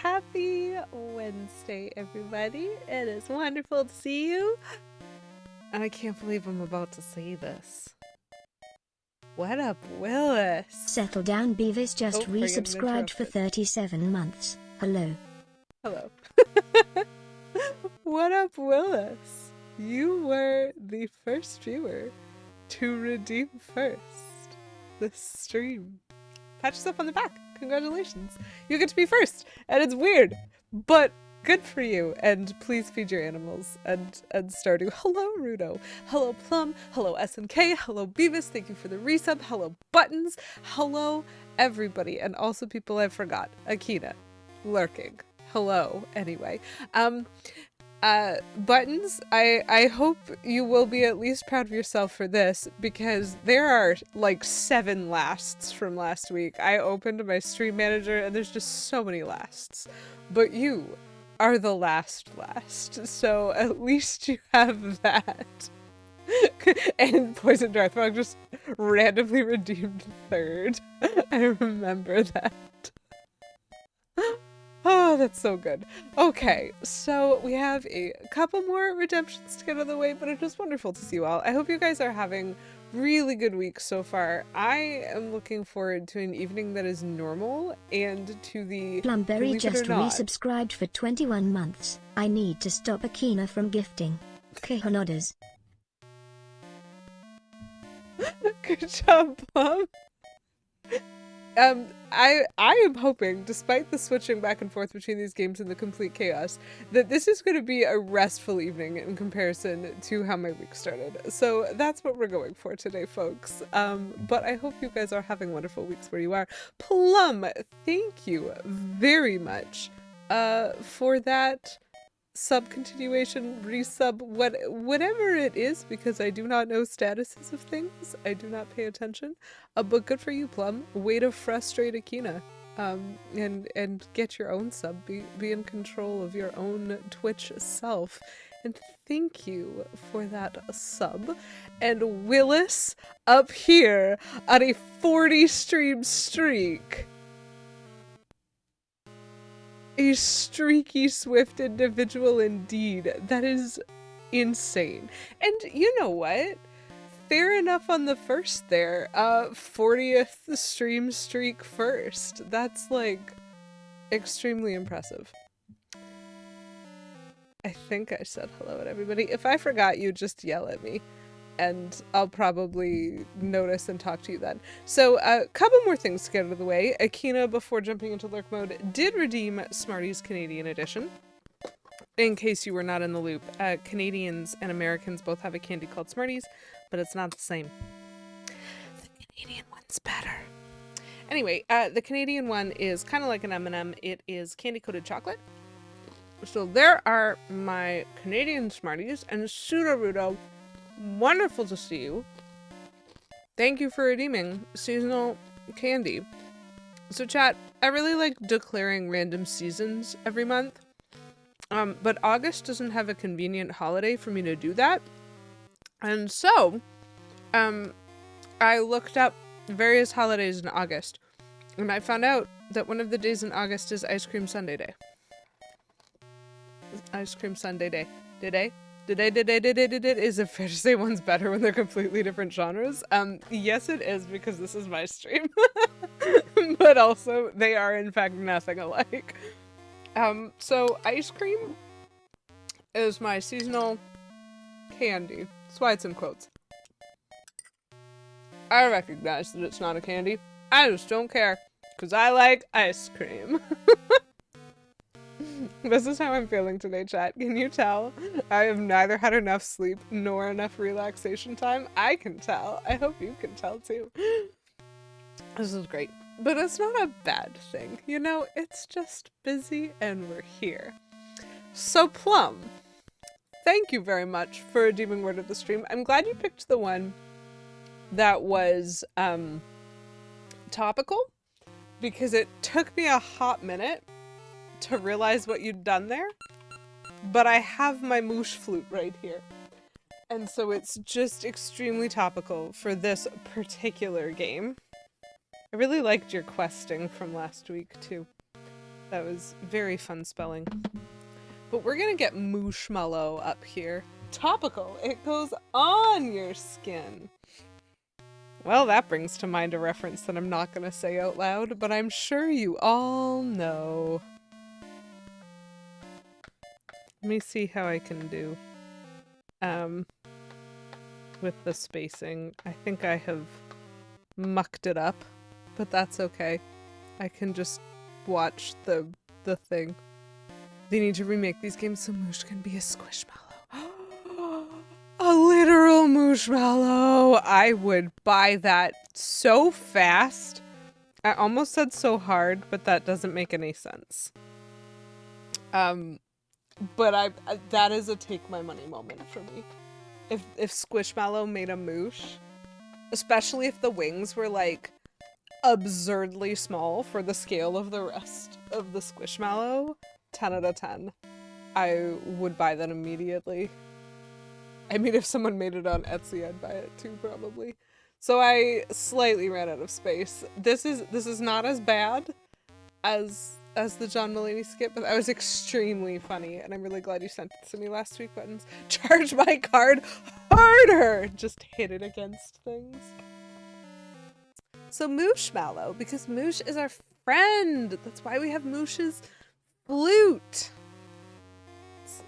Happy Wednesday, everybody. It is wonderful to see you. And I can't believe I'm about to say this. What up, Willis? Settle down, Beavis just resubscribed for 37 months. Hello. Hello. What up, Willis? You were the first viewer to redeem first this stream. Pat yourself on the back. Congratulations. You get to be first. And it's weird, but good for you. And please feed your animals and Stardew. Hello, Rudo. Hello, Plum. Hello, SNK. Hello, Beavis. Thank you for the resub. Hello, Buttons. Hello, everybody. And also people I forgot. Akina. Lurking. Hello. Anyway. Buttons, I hope you will be at least proud of yourself for this, because there are like 7 lasts from last week. I opened my stream manager and there's just so many lasts, but you are the last, so at least you have that. And Poison Darthmog just randomly redeemed 3rd. I remember that. Oh, that's so good. Okay, so we have a couple more redemptions to get out of the way, but it is wonderful to see you all. I hope you guys are having really good weeks so far. I am looking forward to an evening that is normal and to the Plumberry just resubscribed for 21 months. I need to stop Akina from gifting. Kahanodas. Good job, Plum. I am hoping, despite the switching back and forth between these games and the complete chaos, that this is going to be a restful evening in comparison to how my week started. So that's what we're going for today, folks. But I hope you guys are having wonderful weeks where you are. Plum, thank you very much for that sub-continuation, resub, whatever it is, because I do not know statuses of things. I do not pay attention. But good for you, Plum. Way to frustrate Akina. And get your own sub. Be in control of your own Twitch self. And thank you for that sub. And Willis up here on a 40 stream streak. A streaky Swift individual indeed. That is insane. And you know what? Fair enough on the first there. 40th stream streak first. That's like extremely impressive. I think I said hello to everybody. If I forgot you, just yell at me and I'll probably notice and talk to you then. So a couple more things to get out of the way. Akina, before jumping into lurk mode, did redeem Smarties Canadian Edition. In case you were not in the loop, Canadians and Americans both have a candy called Smarties, but it's not the same. The Canadian one's better. Anyway, the Canadian one is kind of like an M&M. It is candy-coated chocolate. So there are my Canadian Smarties, and Sudarudo, wonderful to see you. Thank you for redeeming seasonal candy. So chat, I really like declaring random seasons every month. But August doesn't have a convenient holiday for me to do that. And so, I looked up various holidays in August. And I found out that one of the days in August is Ice Cream Sundae Day. Ice Cream Sundae Day. Is it fair to say one's better when they're completely different genres? Yes it is, because this is my stream. But also, they are in fact nothing alike. So ice cream is my seasonal candy. That's why it's in quotes. I recognize that it's not a candy. I just don't care, because I like ice cream. This is how I'm feeling today, chat. Can you tell? I have neither had enough sleep nor enough relaxation time. I can tell. I hope you can tell too. This is great. But it's not a bad thing. You know, it's just busy and we're here. So Plum, thank you very much for redeeming word of the stream. I'm glad you picked the one that was topical, because it took me a hot minute to realize what you'd done there, but I have my moosh flute right here, and so it's just extremely topical for this particular game. I really liked your questing from last week too. That was very fun spelling. But we're gonna get Mooshmallow up here. Topical. It goes on your skin. Well, that brings to mind a reference that I'm not gonna say out loud, but I'm sure you all know. Let me see how I can do. With the spacing. I think I have mucked it up, but that's okay. I can just watch the thing. They need to remake these games so Moosh can be a squishmallow. A literal Mooshmallow! I would buy that so fast. I almost said so hard, but that doesn't make any sense. But that is a take my money moment for me. If Squishmallow made a moosh, especially if the wings were like absurdly small for the scale of the rest of the Squishmallow, 10 out of 10. I would buy that immediately. I mean, if someone made it on Etsy, I'd buy it too, probably. So I slightly ran out of space. This is not as bad as the John Mulaney skit, but that was extremely funny, and I'm really glad you sent it to me last week, Buttons. Charge my card harder! Just hit it against things. So Mooshmallow, because Moosh is our friend. That's why we have Moosh's flute.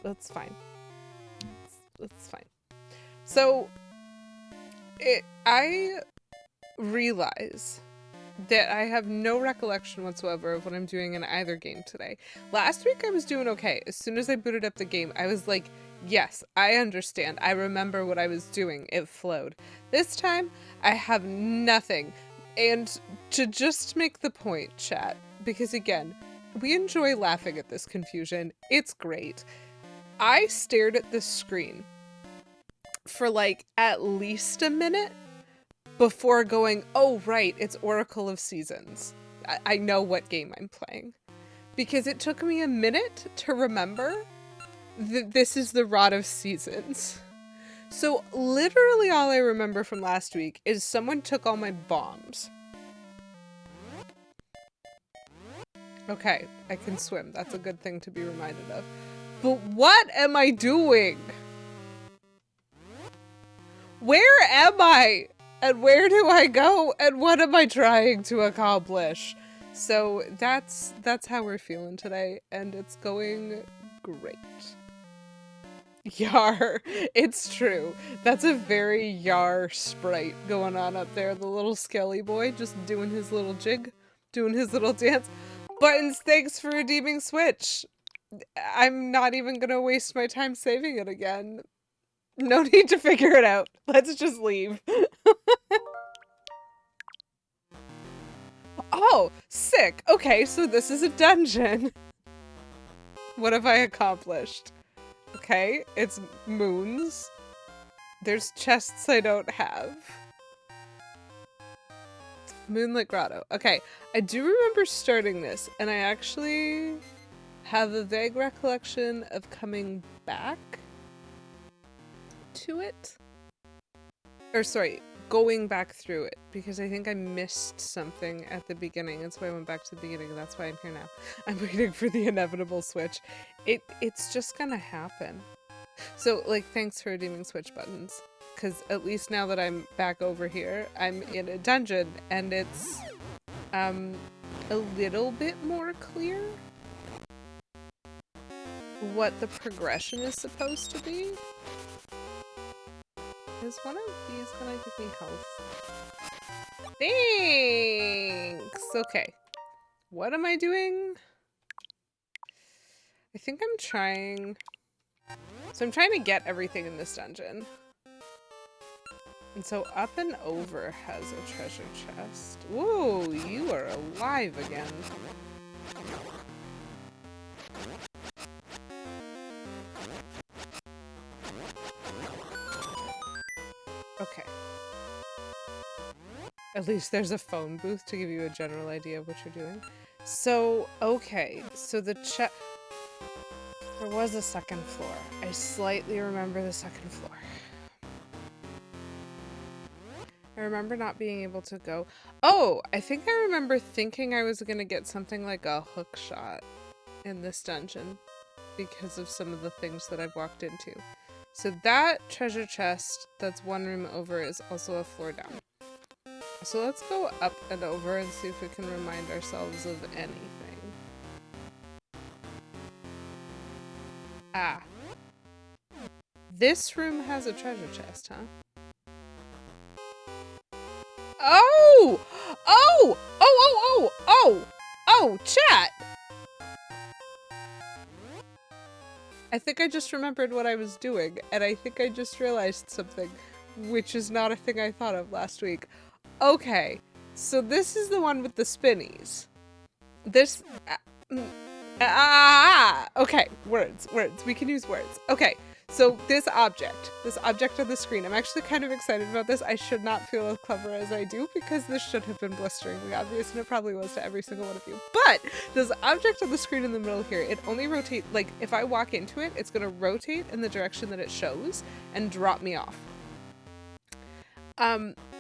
That's fine. That's fine. So I realize that I have no recollection whatsoever of what I'm doing in either game today. Last week I was doing okay. As soon as I booted up the game, I was like, yes, I understand. I remember what I was doing. It flowed. This time, I have nothing. And to just make the point, chat, because again, we enjoy laughing at this confusion. It's great. I stared at this screen for like at least a minute before going, oh right, it's Oracle of Seasons. I know what game I'm playing. Because it took me a minute to remember that this is the Rod of Seasons. So literally all I remember from last week is someone took all my bombs. Okay, I can swim. That's a good thing to be reminded of. But what am I doing? Where am I? And where do I go? And what am I trying to accomplish? So that's how we're feeling today, and it's going great. Yar, it's true. That's a very Yar sprite going on up there. The little skelly boy just doing his little jig, doing his little dance. Buttons, thanks for redeeming Switch. I'm not even gonna waste my time saving it again. No need to figure it out. Let's just leave. Oh, sick. Okay, so this is a dungeon. What have I accomplished? Okay, it's moons. There's chests I don't have. Moonlit Grotto. Okay, I do remember starting this, and I actually have a vague recollection of coming back to it. Or sorry, going back through it, because I think I missed something at the beginning, and so I went back to the beginning, and that's why I'm here now. I'm waiting for the inevitable switch. It's just gonna happen. So, like, thanks for redeeming Switch, Buttons, because at least now that I'm back over here, I'm in a dungeon, and it's a little bit more clear what the progression is supposed to be. Is one of these gonna give me health? Thanks! Okay. What am I doing? I think I'm trying... So I'm trying to get everything in this dungeon. And so Up and Over has a treasure chest. Whoa, you are alive again. Okay. At least there's a phone booth to give you a general idea of what you're doing. So, okay. So the there was a second floor. I slightly remember the second floor. I remember not being able to go. Oh, I think I remember thinking I was gonna get something like a hook shot. in this dungeon because of some of the things that I've walked into. So that treasure chest that's one room over is also a floor down. So let's go up and over and see if we can remind ourselves of anything. Ah. This room has a treasure chest, huh? Oh! Oh! Oh, oh, oh! Oh! Oh, chat! I think I just remembered what I was doing, and I think I just realized something, which is not a thing I thought of last week. Okay, so this is the one with the spinnies. This... okay, words. We can use words. Okay, so this object on the screen, I'm actually kind of excited about this. I should not feel as clever as I do because this should have been blisteringly obvious, and it probably was to every single one of you. But this object on the screen in the middle here, it only rotates, like if I walk into it, it's going to rotate in the direction that it shows and drop me off.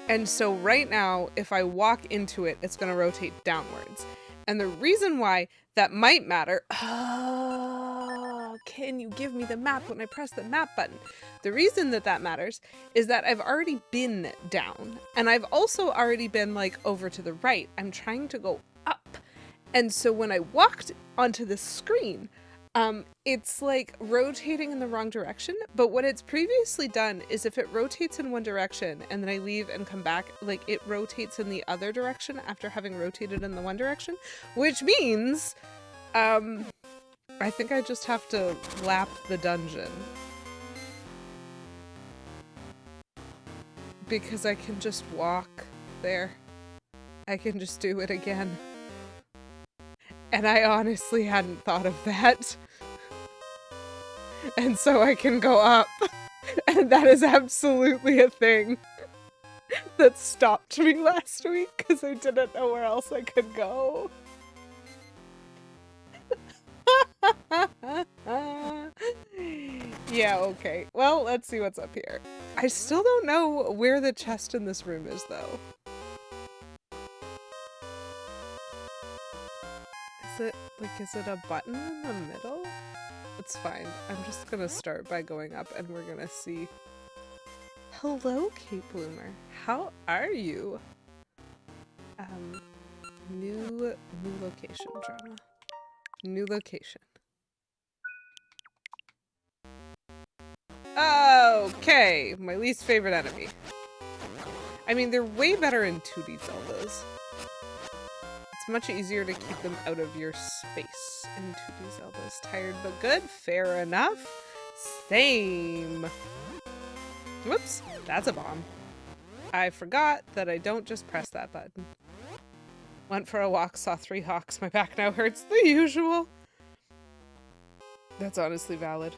And so right now, if I walk into it, it's going to rotate downwards. And the reason why that might matter, can you give me the map when I press the map button? The reason that that matters is that I've already been down, and I've also already been like over to the right. I'm trying to go up. And so when I walked onto the screen, it's like rotating in the wrong direction, but what it's previously done is if it rotates in one direction and then I leave and come back, like it rotates in the other direction after having rotated in the one direction, which means, I think I just have to lap the dungeon. Because I can just walk there. I can just do it again. And I honestly hadn't thought of that. And so I can go up. And that is absolutely a thing that stopped me last week because I didn't know where else I could go. Yeah, okay. Well, let's see what's up here. I still don't know where the chest in this room is, though. Is it a button in the middle? It's fine. I'm just gonna start by going up and we're gonna see. Hello, Kate Bloomer. How are you? New location drama. New location. Okay, my least favorite enemy. I mean, they're way better in 2D Zeldas. It's much easier to keep them out of your space in 2D Zeldas. Tired but good? Fair enough. Same. Whoops, that's a bomb. I forgot that I don't just press that button. Went for a walk, saw 3 hawks. My back now hurts. The usual. That's honestly valid.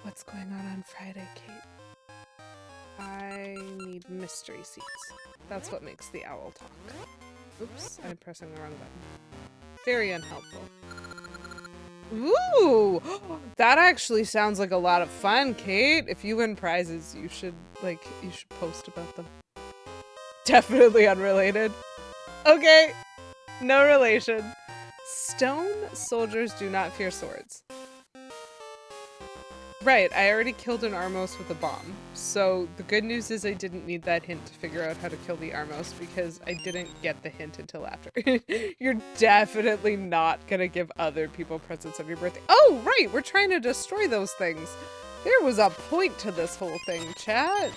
What's going on Friday, Kate? I need mystery seats. That's what makes the owl talk. Oops, I'm pressing the wrong button. Very unhelpful. Ooh! That actually sounds like a lot of fun, Kate. If you win prizes, you should post about them. Definitely unrelated. Okay, no relation. Stone soldiers do not fear swords. Right, I already killed an Armos with a bomb. So the good news is I didn't need that hint to figure out how to kill the Armos because I didn't get the hint until after. You're definitely not gonna give other people presents on your birthday. Oh, right, we're trying to destroy those things. There was a point to this whole thing, chat.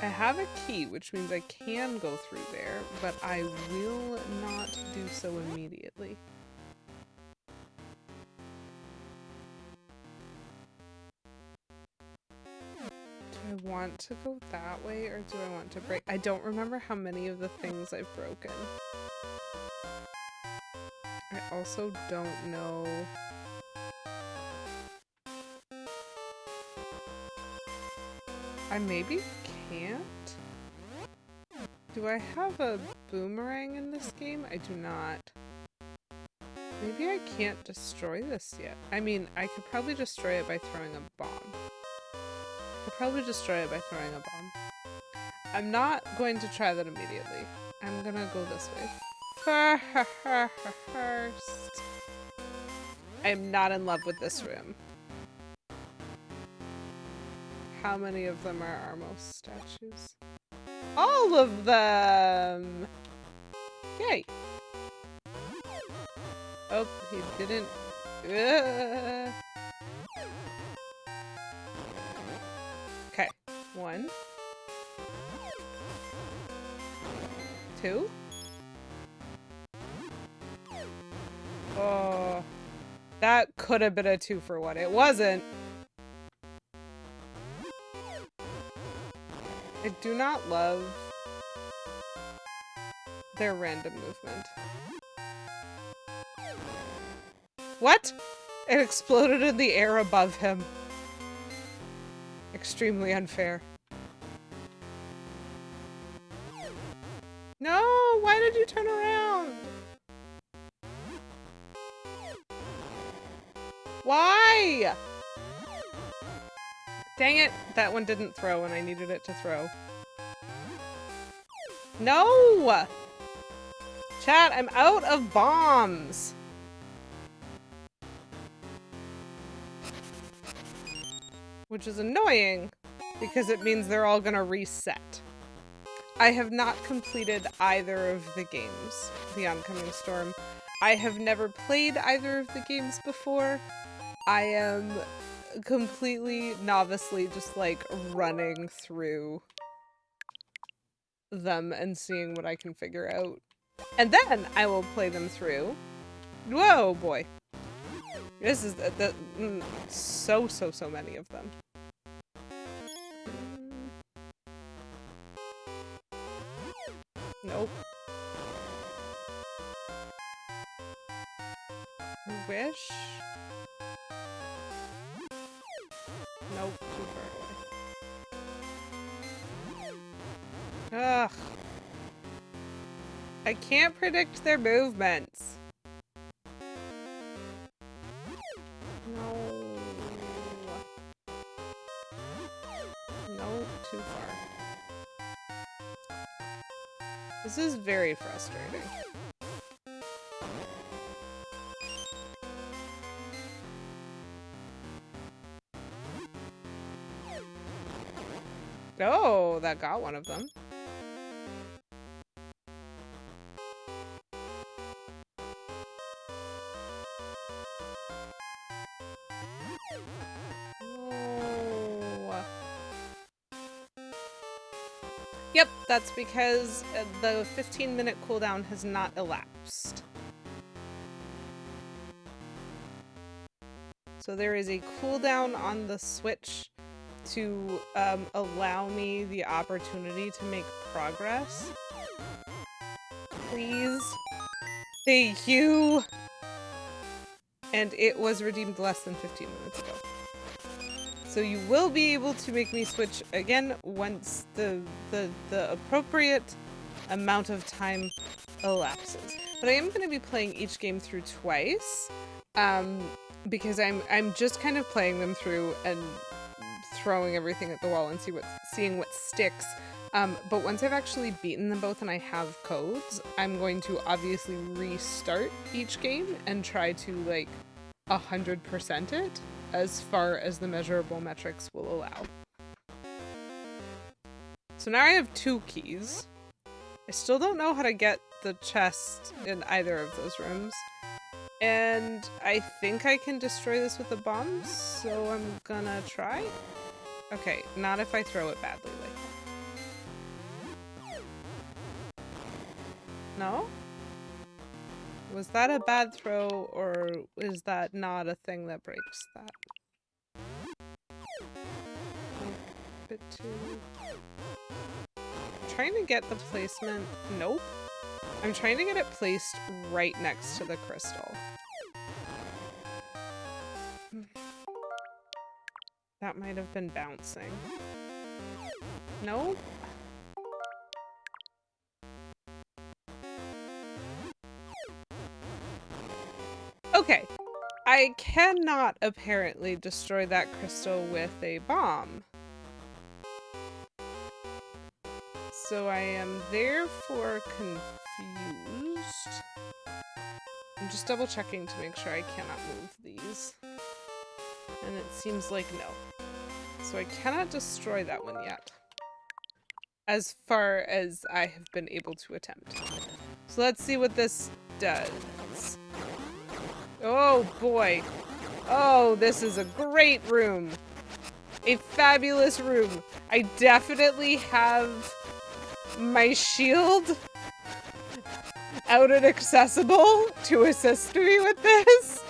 I have a key, which means I can go through there, but I will not do so immediately. I want to go that way, or do I want to break? I don't remember how many of the things I've broken. I also don't know. I maybe can't? Do I have a boomerang in this game? I do not. Maybe I can't destroy this yet. I mean, I could probably destroy it by throwing a bomb. I'll probably destroy it by throwing a bomb. I'm not going to try that immediately. I'm gonna go this way first. I'm not in love with this room. How many of them are Armos statues? All of them! Yay! Oh, he didn't. Okay, 1, 2. Oh, that could have been a 2 for 1. It wasn't. I do not love their random movement. What? It exploded in the air above him. Extremely unfair. No, why did you turn around? Why? Dang it, that one didn't throw and I needed it to throw. No! Chat, I'm out of bombs. Which is annoying because it means they're all gonna reset. I have not completed either of the games, The Oncoming Storm. I have never played either of the games before. I am completely novicely just like running through them and seeing what I can figure out. And then I will play them through. Whoa, boy. This is so many of them. Nope. Wish? Nope, too far away. Ugh. I can't predict their movements. No. No, too far. This is very frustrating. Oh, that got one of them. Oh. Yep, that's because the 15-minute cooldown has not elapsed. So there is a cooldown on the Switch to allow me the opportunity to make progress. Please. Thank you. And it was redeemed less than 15 minutes ago. So you will be able to make me switch again once the appropriate amount of time elapses. But I am going to be playing each game through twice, because I'm just kind of playing them through and throwing everything at the wall and seeing what sticks. But once I've actually beaten them both and I have codes, I'm going to obviously restart each game and try to like 100% it as far as the measurable metrics will allow. So now I have 2 keys. I still don't know how to get the chest in either of those rooms. And I think I can destroy this with a bomb, so I'm gonna try. Okay, not if I throw it badly like that. No? Was that a bad throw, or is that not a thing that breaks that? A bit too... I'm trying to get the placement... Nope. I'm trying to get it placed right next to the crystal. That might have been bouncing. Nope. Okay. I cannot apparently destroy that crystal with a bomb. So I am therefore confused. I'm just double checking to make sure I cannot move these. And it seems like no. So I cannot destroy that one yet. As far as I have been able to attempt. So let's see what this does. Oh boy. Oh, this is a great room. A fabulous room. I definitely have my shield out and accessible to assist me with this.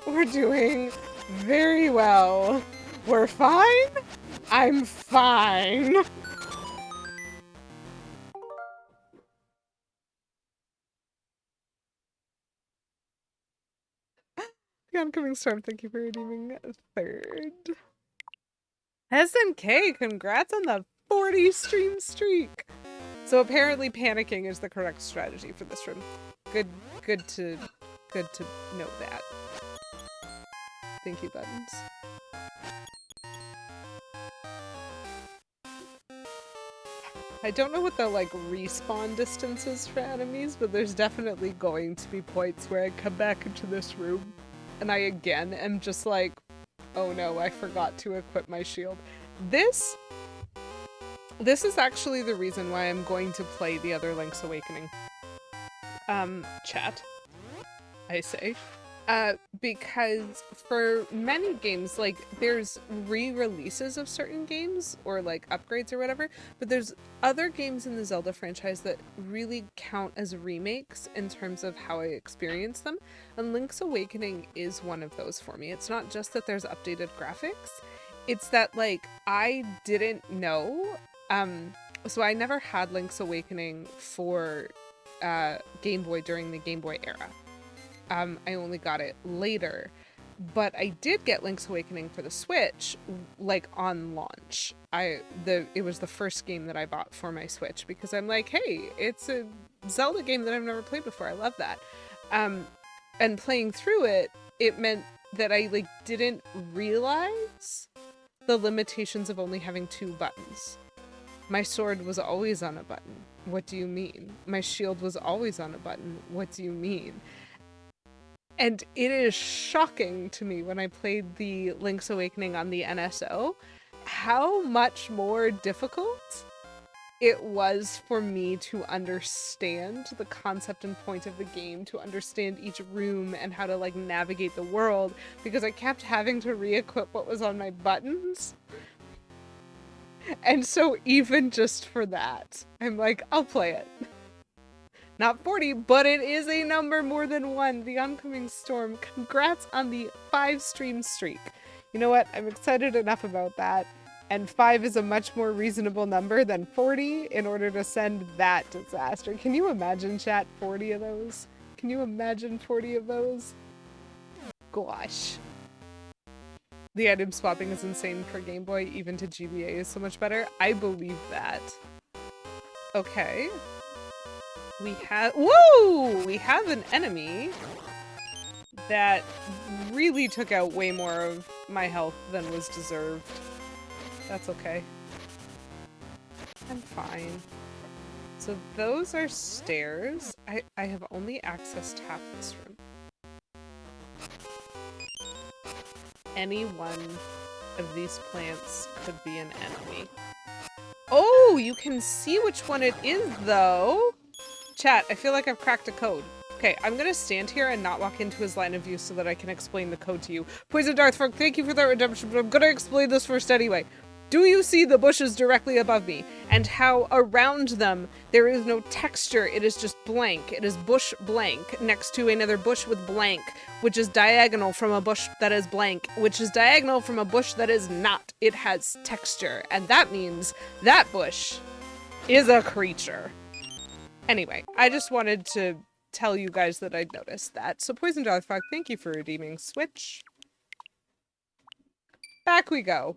We're doing very well. We're fine. I'm fine. The oncoming storm, thank you for redeeming a third. SNK, congrats on the 40 stream streak. So apparently panicking is the correct strategy for this room. Good to know that. Thank you, buttons. I don't know what the like respawn distance is for enemies, but there's definitely going to be points where I come back into this room and I again am just like, oh no, I forgot to equip my shield. This is actually the reason why I'm going to play the other Link's Awakening. Chat, I say. Because for many games, like, there's re-releases of certain games, or like upgrades or whatever, but there's other games in the Zelda franchise that really count as remakes in terms of how I experience them, and Link's Awakening is one of those for me. It's not just that there's updated graphics, it's that, like, I didn't know, so I never had Link's Awakening for Game Boy during the Game Boy era. I only got it later, but I did get Link's Awakening for the Switch, like, on launch. It was the first game that I bought for my Switch because I'm like, hey, it's a Zelda game that I've never played before. I love that. And playing through it, it meant that I, like, didn't realize the limitations of only having 2 buttons. My sword was always on a button. What do you mean? My shield was always on a button. What do you mean? And it is shocking to me when I played the Link's Awakening on the NSO, how much more difficult it was for me to understand the concept and point of the game, to understand each room and how to, like, navigate the world, because I kept having to re-equip what was on my buttons. And so even just for that, I'm like, I'll play it. Not 40, but it is a number more than 1. The oncoming storm. Congrats on the 5 stream streak. You know what? I'm excited enough about that. And 5 is a much more reasonable number than 40 in order to send that disaster. Can you imagine, chat, 40 of those? Can you imagine 40 of those? Gosh. The item swapping is insane for Game Boy, even to GBA is so much better. I believe that. Okay. We have an enemy that really took out way more of my health than was deserved. That's okay. I'm fine. So those are stairs. I have only accessed half this room. Any one of these plants could be an enemy. Oh, you can see which one it is, though. Chat, I feel like I've cracked a code. Okay, I'm gonna stand here and not walk into his line of view so that I can explain the code to you. Poison Darthfolk, thank you for that redemption, but I'm gonna explain this first anyway. Do you see the bushes directly above me? And how around them there is no texture, it is just blank. It is bush blank next to another bush with blank, which is diagonal from a bush that is blank, which is diagonal from a bush that is not. It has texture, and that means that bush is a creature. Anyway, I just wanted to tell you guys that I'd noticed that. So Poison Darthfolk, thank you for redeeming Switch. Back we go.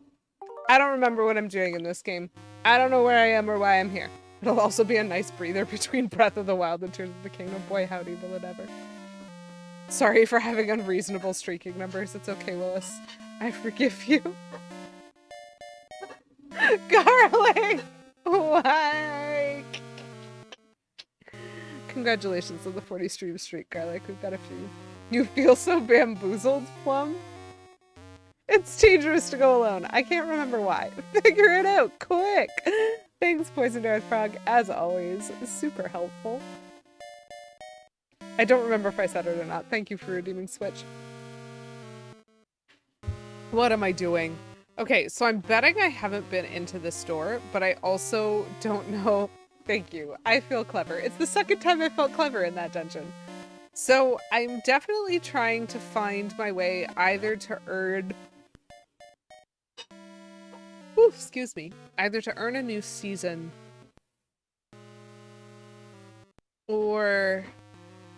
I don't remember what I'm doing in this game. I don't know where I am or why I'm here. It'll also be a nice breather between Breath of the Wild and Tears of the Kingdom. Boy howdy, but whatever. Sorry for having unreasonable streaking numbers. It's okay, Willis. I forgive you. Garlic! Like... Congratulations on the 40 stream streak, Garlic. We've got a few. You feel so bamboozled, Plum? It's dangerous to go alone. I can't remember why. Figure it out, quick! Thanks, Poison Darth Frog, as always. Super helpful. I don't remember if I said it or not. Thank you for redeeming Switch. What am I doing? Okay, so I'm betting I haven't been into this store, but I also don't know. Thank you. I feel clever. It's the second time I felt clever in that dungeon. So I'm definitely trying to find my way either to earn... Ooh, excuse me. Either to earn a new season or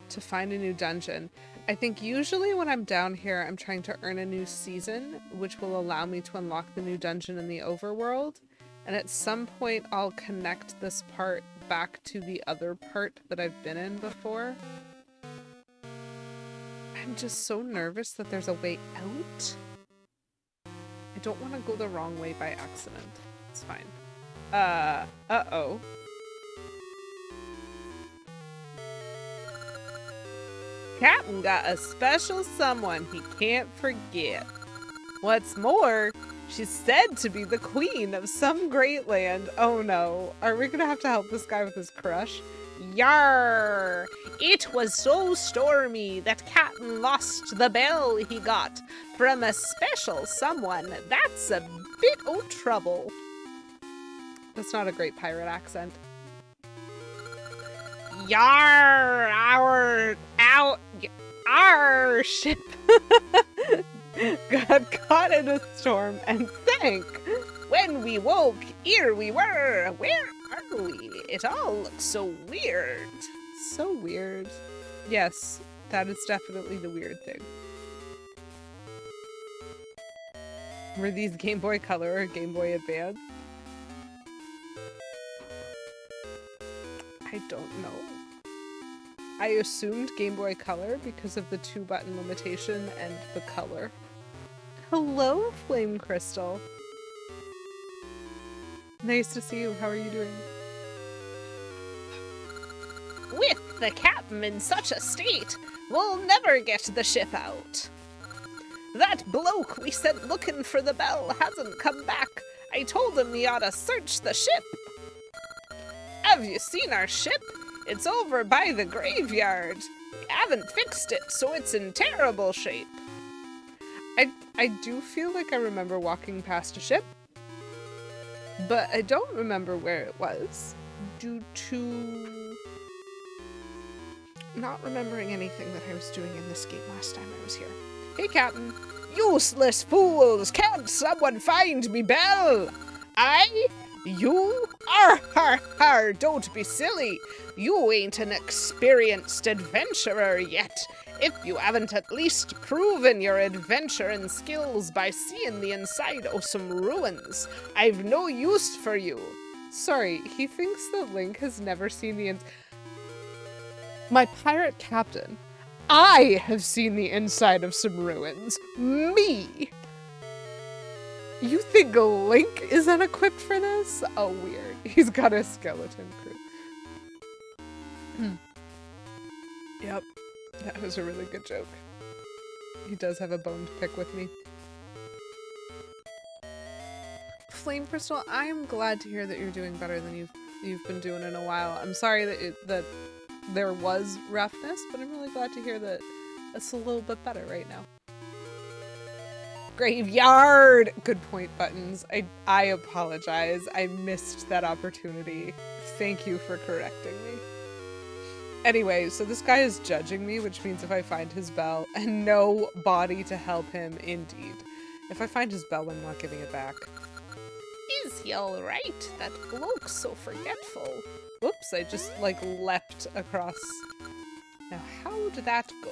to find a new dungeon. I think usually when I'm down here, I'm trying to earn a new season, which will allow me to unlock the new dungeon in the overworld. And at some point, I'll connect this part back to the other part that I've been in before. I'm just so nervous that there's a way out. I don't want to go the wrong way by accident. It's fine. Uh-oh. Captain got a special someone he can't forget. What's more, she's said to be the queen of some great land. Oh no, are we gonna have to help this guy with his crush? Yarr! It was so stormy that Captain lost the bell he got from a special someone. That's a bit o' trouble. That's not a great pirate accent. Yarr! Our ship got caught in a storm and sank. When we woke, here we were. Where are we? It all looks so weird. So weird. Yes, that is definitely the weird thing. Were these Game Boy Color or Game Boy Advance? I don't know. I assumed Game Boy Color because of the 2-button limitation and the color. Hello, Flame Crystal. Nice to see you. How are you doing? With the captain in such a state, we'll never get the ship out. That bloke we sent looking for the bell hasn't come back. I told him we ought to search the ship. Have you seen our ship? It's over by the graveyard. We haven't fixed it, so it's in terrible shape. I do feel like I remember walking past a ship, but I don't remember where it was, due to not remembering anything that I was doing in this game last time I was here. Hey, Captain. Useless fools! Can't someone find me bell? I? You? Har, don't be silly. You ain't an experienced adventurer yet. If you haven't at least proven your adventuring skills by seeing the inside of some ruins, I've no use for you. Sorry, he thinks that Link has never seen the My pirate captain, I have seen the inside of some ruins. Me! You think Link is unequipped for this? Oh, weird. He's got a skeleton crew. Yep, that was a really good joke. He does have a bone to pick with me. Flame Crystal, I'm glad to hear that you're doing better than you've been doing in a while. I'm sorry that there was roughness, but I'm really glad to hear that it's a little bit better right now. Graveyard! Good point, Buttons. I apologize. I missed that opportunity. Thank you for correcting me. Anyway, so this guy is judging me, which means if I find his bell, and no body to help him, indeed. If I find his bell, I'm not giving it back. Is he alright? That bloke's so forgetful. Whoops, I just, like, leapt across. Now, how did that go?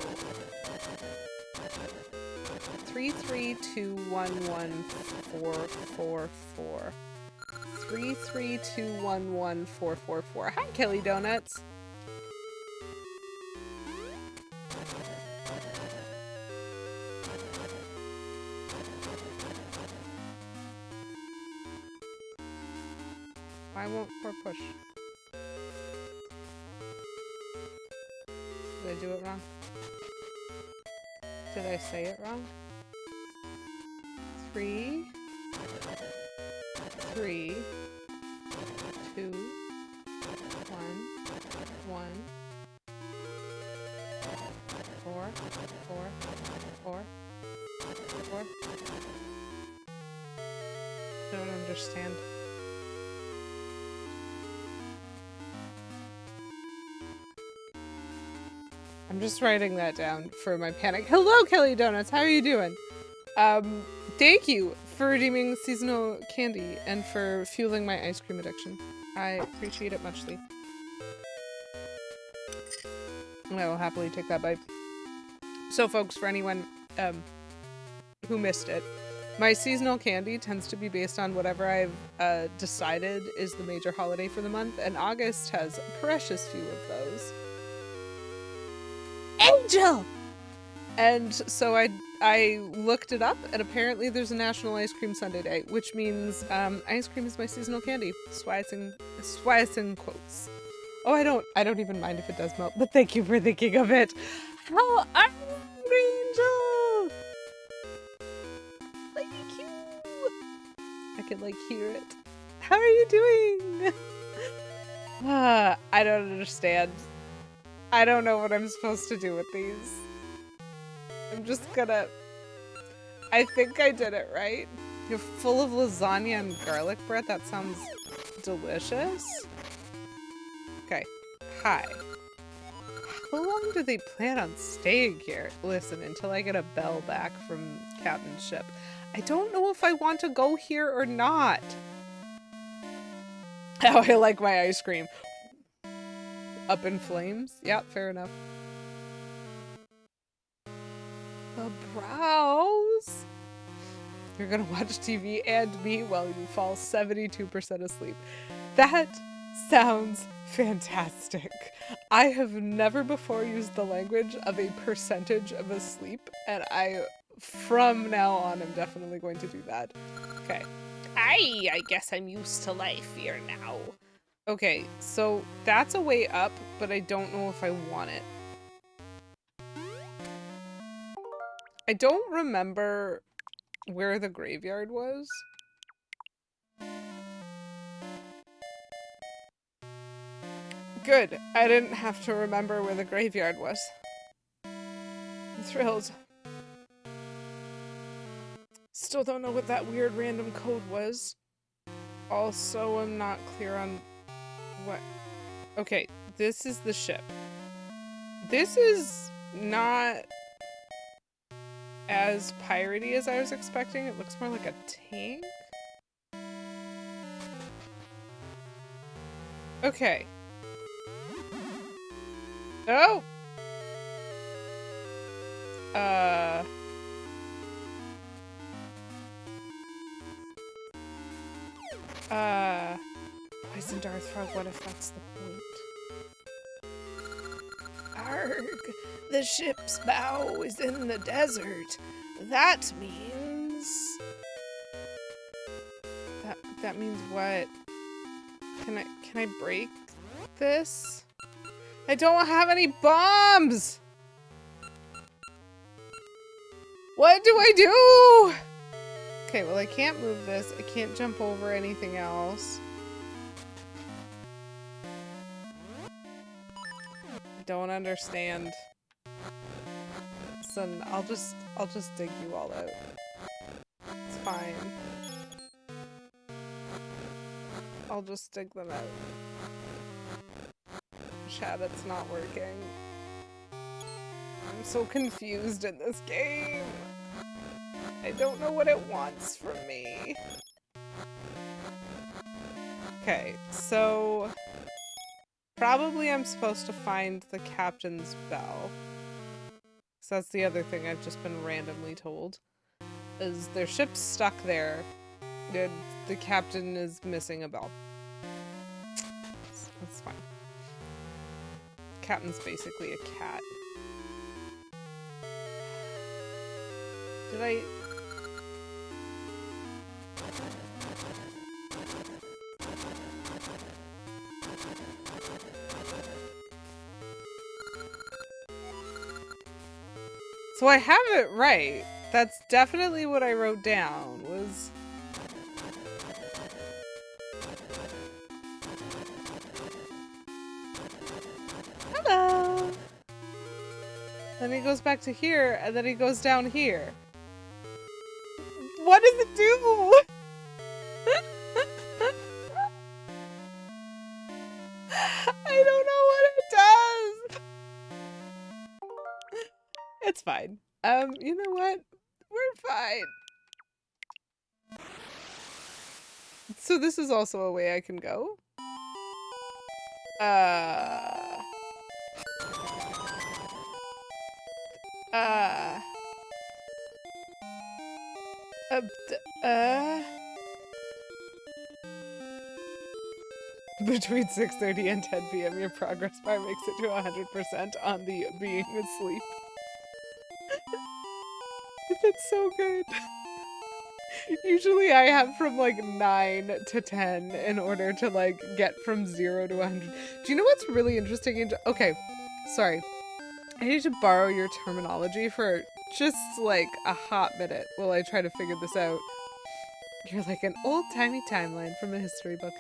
332114444. 332114444. Hi, Kelly Donuts. Why won't 4 push? Did I do it wrong? Did I say it wrong? 3, 3, 2, 1, 1, 4, 4, 4, 4. I don't understand. I'm just writing that down for my panic. Hello, Kelly Donuts. How are you doing? Thank you for redeeming seasonal candy and for fueling my ice cream addiction. I appreciate it muchly. I will happily take that bite. So, folks, for anyone who missed it, my seasonal candy tends to be based on whatever I've decided is the major holiday for the month, and August has a precious few of those. Angel! And so I looked it up, and apparently there's a National Ice Cream Sundae Day, which means ice cream is my seasonal candy. That's why it's in quotes. Oh, I don't even mind if it does melt, but thank you for thinking of it. How are you, Angel? Thank you. I can like hear it. How are you doing? I don't understand. I don't know what I'm supposed to do with these. I'm just gonna... I think I did it right. You're full of lasagna and garlic bread? That sounds delicious. Okay. Hi. How long do they plan on staying here? Listen, until I get a bell back from Captain's ship. I don't know if I want to go here or not. How I like my ice cream. Up in flames? Yeah, fair enough. A browse? You're gonna watch TV and me while you fall 72% asleep. That sounds fantastic. I have never before used the language of a percentage of asleep, and from now on, I'm definitely going to do that. Okay. I guess I'm used to life here now. Okay, so that's a way up, but I don't know if I want it. I don't remember where the graveyard was. Good, I didn't have to remember where the graveyard was. I'm thrilled. Still don't know what that weird random code was. Also, I'm not clear on what... Okay, this is the ship. This is not as piratey as I was expecting. It looks more like a tank. Okay. Oh! Poison Darth Frog, what if that's the point? Arg! The ship's bow is in the desert. That means... That means what? Can I break this? I don't have any bombs! What do I do? Okay, well I can't move this. I can't jump over anything else. I don't understand. Listen, I'll just dig you all out. It's fine. I'll just dig them out. Chat, it's not working. I'm so confused in this game. I don't know what it wants from me. Okay, so probably I'm supposed to find the captain's bell. So that's the other thing I've just been randomly told. Is their ship's stuck there. The captain is missing a bell. That's fine. Captain's basically a cat. Did I... So I have it right. That's definitely what I wrote down was... Hello! Then he goes back to here, and then he goes down here. What does it do? I don't know what it does. It's fine. You know what? We're fine. So this is also a way I can go. Between 6:30 and 10 p.m. your progress bar makes it to 100% on the being asleep. That's so good. Usually I have from like 9 to 10 in order to like get from 0 to 100. Do you know what's really interesting? Okay, sorry. I need to borrow your terminology for just like a hot minute while I try to figure this out. You're like an old-timey timeline from a history book.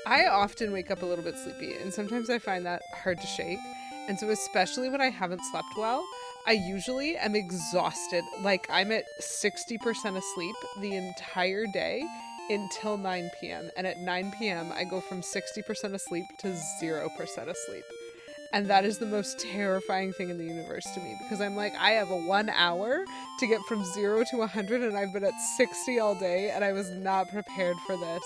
I often wake up a little bit sleepy, and sometimes I find that hard to shake. And so especially when I haven't slept well, I usually am exhausted. Like I'm at 60% asleep the entire day until 9 p.m. And at 9 p.m. I go from 60% asleep to 0% asleep. And that is the most terrifying thing in the universe to me, because I'm like, I have a 1 hour to get from 0 to 100, and I've been at 60 all day, and I was not prepared for this.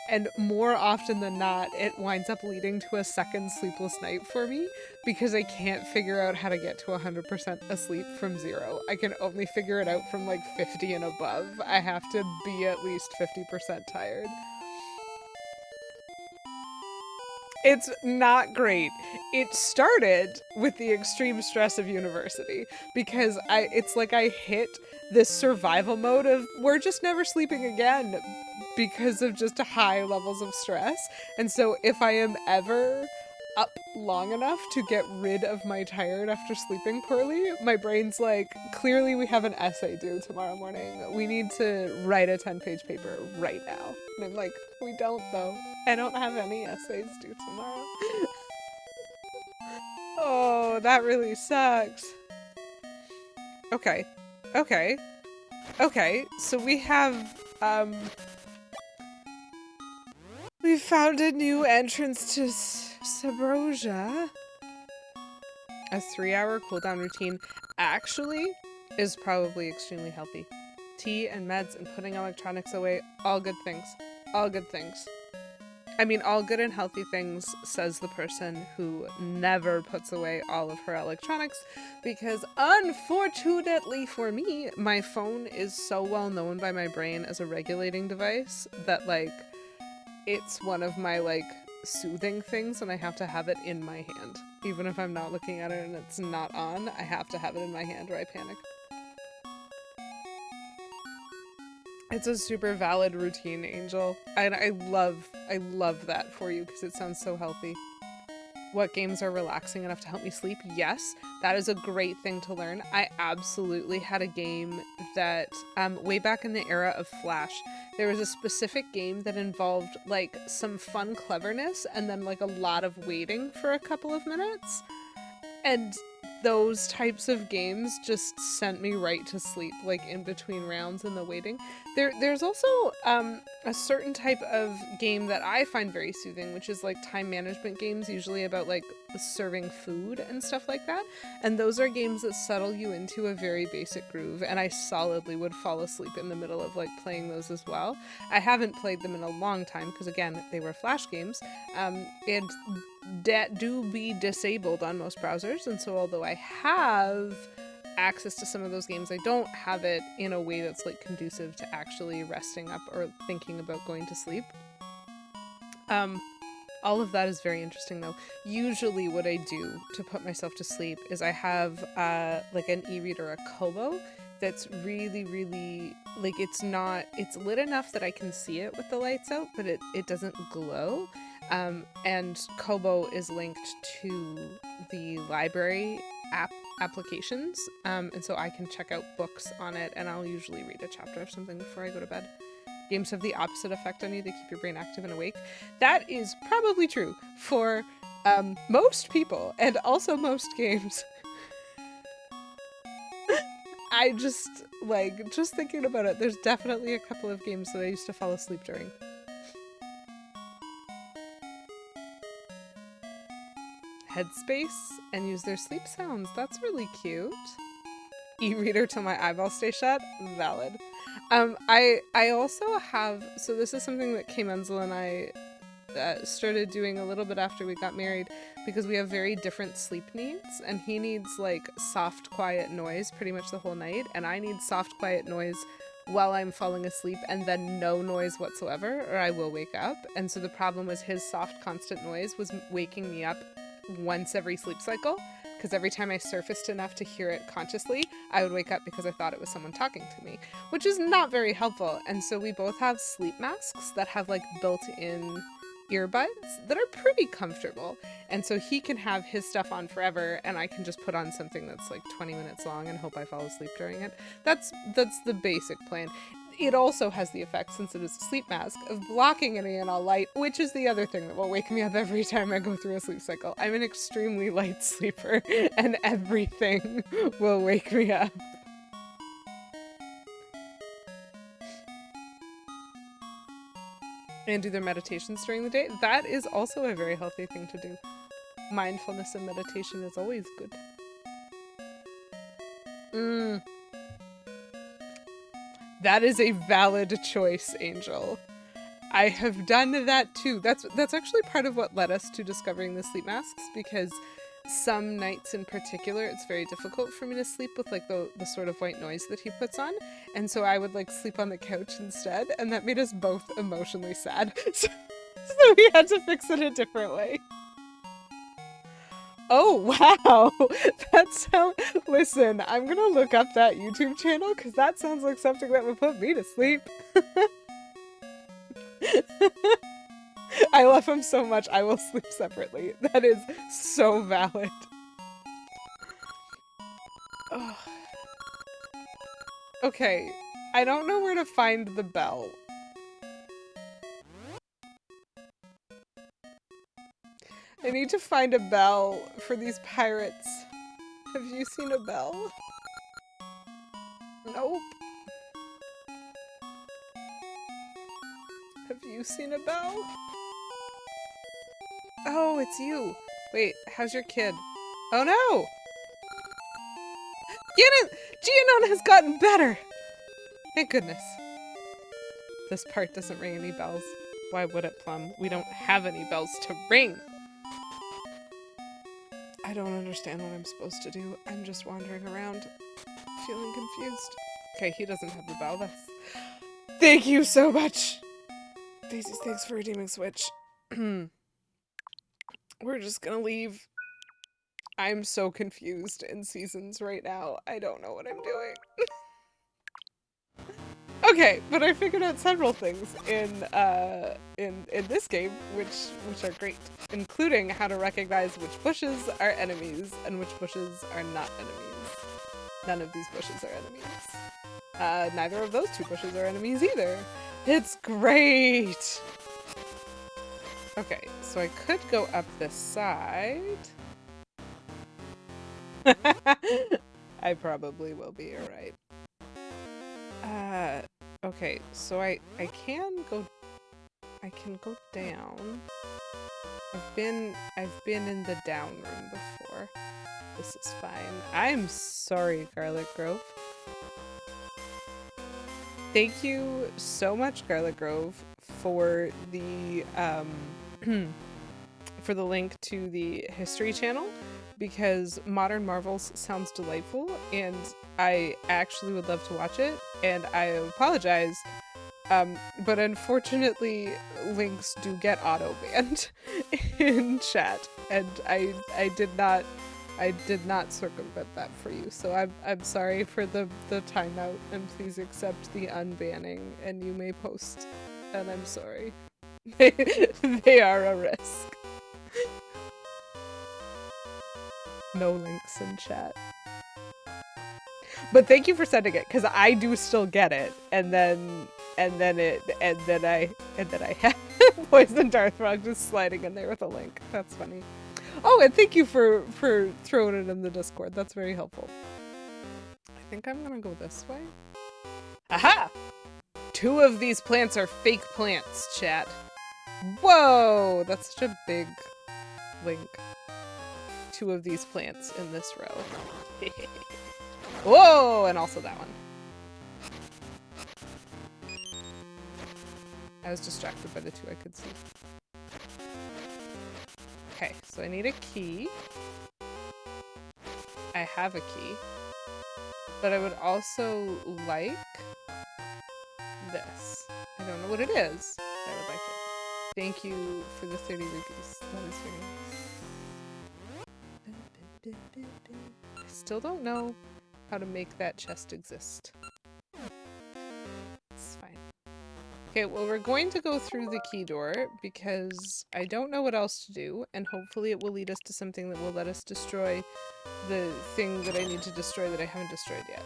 And more often than not, it winds up leading to a second sleepless night for me, because I can't figure out how to get to 100% asleep from 0. I can only figure it out from like 50 and above. I have to be at least 50% tired. It's not great. It started with the extreme stress of university, because it's like I hit this survival mode of we're just never sleeping again because of just high levels of stress. And so if I am ever up long enough to get rid of my tired after sleeping poorly, my brain's like, clearly we have an essay due tomorrow morning. We need to write a 10-page paper right now. And I'm like, we don't though. I don't have any essays due tomorrow. Oh, that really sucks. Okay. Okay. Okay, so we have, we found a new entrance to Sabrosia. A 3-hour cooldown routine actually is probably extremely healthy. Tea and meds and putting electronics away, all good things. All good things. I mean, all good and healthy things, says the person who never puts away all of her electronics, because unfortunately for me, my phone is so well known by my brain as a regulating device that, like, it's one of my, like, soothing things, and I have to have it in my hand. Even if I'm not looking at it and it's not on, I have to have it in my hand or I panic. It's a super valid routine, Angel. And I love that for you, because it sounds so healthy. What games are relaxing enough to help me sleep? Yes, that is a great thing to learn. I absolutely had a game that, way back in the era of Flash, there was a specific game that involved like some fun cleverness and then like a lot of waiting for a couple of minutes. And those types of games just sent me right to sleep, like in between rounds and the waiting. There's also a certain type of game that I find very soothing, which is like time management games, usually about like serving food and stuff like that. And those are games that settle you into a very basic groove, and I solidly would fall asleep in the middle of like playing those as well. I haven't played them in a long time because again, they were Flash games, and that do be disabled on most browsers, and so although I have access to some of those games, I don't have it in a way that's like conducive to actually resting up or thinking about going to sleep. All of that is very interesting though. Usually what I do to put myself to sleep is I have like an e-reader, a Kobo, that's really like it's lit enough that I can see it with the lights out, but it doesn't glow. And Kobo is linked to the library applications, and so I can check out books on it, and I'll usually read a chapter of something before I go to bed. Games have the opposite effect on you. They keep your brain active and awake. That is probably true for most people, and also most games. I just, like, just thinking about it, there's definitely a couple of games that I used to fall asleep during. Headspace and use their sleep sounds. That's really cute. E-reader till my eyeballs stay shut. Valid. I also have, so this is something that Kay Menzel and I started doing a little bit after we got married, because we have very different sleep needs, and he needs like soft quiet noise pretty much the whole night, and I need soft quiet noise while I'm falling asleep and then no noise whatsoever, or I will wake up. And so the problem was his soft constant noise was waking me up once every sleep cycle, because every time I surfaced enough to hear it consciously, I would wake up because I thought it was someone talking to me, which is not very helpful. And so we both have sleep masks that have like built-in earbuds that are pretty comfortable, and so he can have his stuff on forever and I can just put on something that's like 20 minutes long and hope I fall asleep during it. That's the basic plan. It also has the effect, since it is a sleep mask, of blocking any and all light, which is the other thing that will wake me up every time I go through a sleep cycle. I'm an extremely light sleeper and everything will wake me up. And do their meditations during the day. That is also a very healthy thing to do. Mindfulness and meditation is always good. That is a valid choice, Angel. I have done that too. That's actually part of what led us to discovering the sleep masks, because some nights in particular it's very difficult for me to sleep with like the sort of white noise that he puts on, and so I would like sleep on the couch instead, and that made us both emotionally sad. So we had to fix it a different way. Oh wow, that's how. Listen, I'm gonna look up that YouTube channel because that sounds like something that would put me to sleep. I love him so much, I will sleep separately. That is so valid. Oh. Okay, I don't know where to find the bell. I need to find a bell for these pirates. Have you seen a bell? Nope. Have you seen a bell? Oh, it's you. Wait, how's your kid? Oh no! Gianon has gotten better! Thank goodness. This part doesn't ring any bells. Why would it, Plum? We don't have any bells to ring! I don't understand what I'm supposed to do. I'm just wandering around, feeling confused. Okay, he doesn't have the bell. That's... Thank you so much! Daisy's thanks for redeeming Switch. We're just gonna leave. I'm so confused in seasons right now. I don't know what I'm doing. Okay, but I figured out several things in this game, which are great, including how to recognize which bushes are enemies and which bushes are not enemies. None of these bushes are enemies. Neither of those two bushes are enemies either. It's great! Okay, so I could go up this side. I probably will be, alright. Okay, so I can go down. I've been in the down room before. This is fine. I'm sorry, Garlic Grove. Thank you so much, Garlic Grove, for the for the link to the History channel, because Modern Marvels sounds delightful and I actually would love to watch it, and I apologize, but unfortunately links do get auto-banned in chat, and I did not circumvent that for you, so I'm sorry for the timeout, and please accept the unbanning, and you may post, and I'm sorry. They are a risk. No links in chat. But thank you for sending it, because I do still get it, and then I have Poison Darthrog just sliding in there with a link. That's funny. Oh, and thank you for throwing it in the Discord. That's very helpful. I think I'm gonna go this way. Aha! 2 of these plants are fake plants, chat. Whoa! That's such a big link. 2 of these plants in this row. Whoa! And also that one. I was distracted by the 2 I could see. Okay, so I need a key. I have a key. But I would also like this. I don't know what it is. I would like it. Thank you for the 30 rupees. That is very nice. I still don't know how to make that chest exist. It's fine. Okay, well, we're going to go through the key door because I don't know what else to do, and hopefully it will lead us to something that will let us destroy the thing that I need to destroy that I haven't destroyed yet.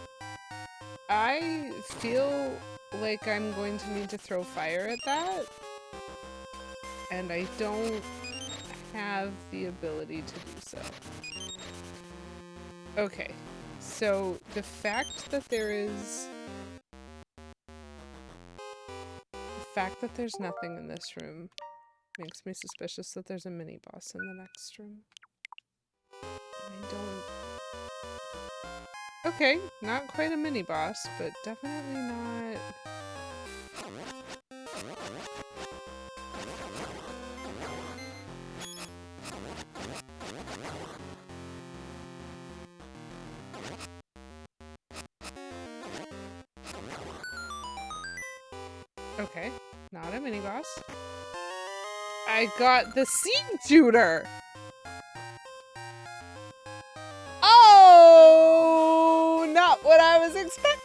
I feel like I'm going to need to throw fire at that, and I don't have the ability to do so. Okay, so the fact that there's nothing in this room makes me suspicious that there's a mini boss in the next room. And I don't... Okay, not quite a mini boss, but definitely not... Okay, not a mini boss. I got the seed tutor! Oh, not what I was expecting!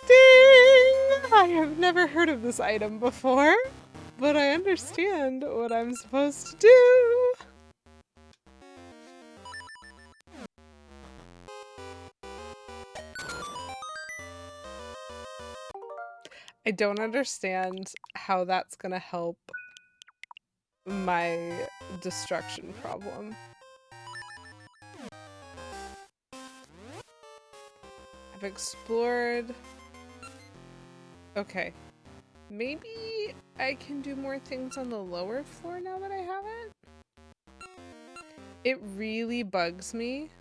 I have never heard of this item before, but I understand what I'm supposed to do. I don't understand how that's gonna help my destruction problem. I've explored... Okay. Maybe I can do more things on the lower floor now that I have it? It really bugs me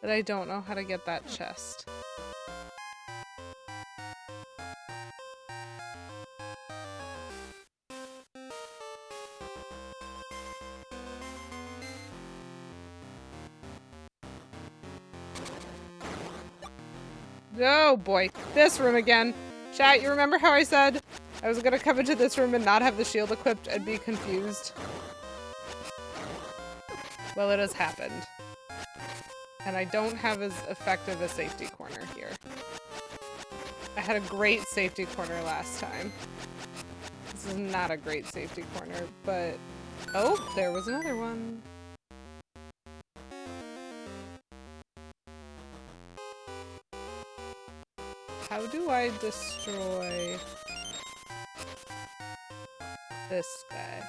that I don't know how to get that chest. Oh boy, this room again. Chat, you remember how I said I was gonna come into this room and not have the shield equipped and be confused? Well, it has happened. And I don't have as effective a safety corner here. I had a great safety corner last time. This is not a great safety corner, but... Oh, there was another one. How do I destroy this guy?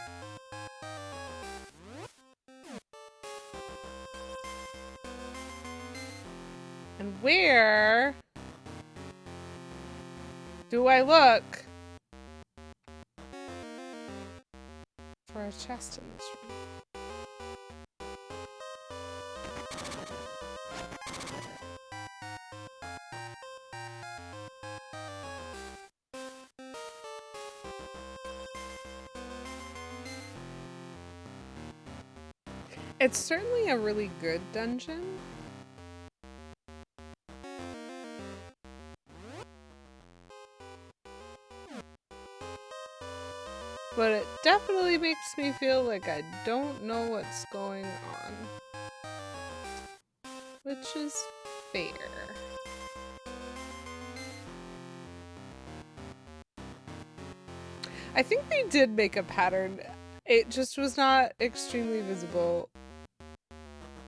And where do I look for a chest in this room? It's certainly a really good dungeon. But it definitely makes me feel like I don't know what's going on. Which is fair. I think they did make a pattern. It just was not extremely visible.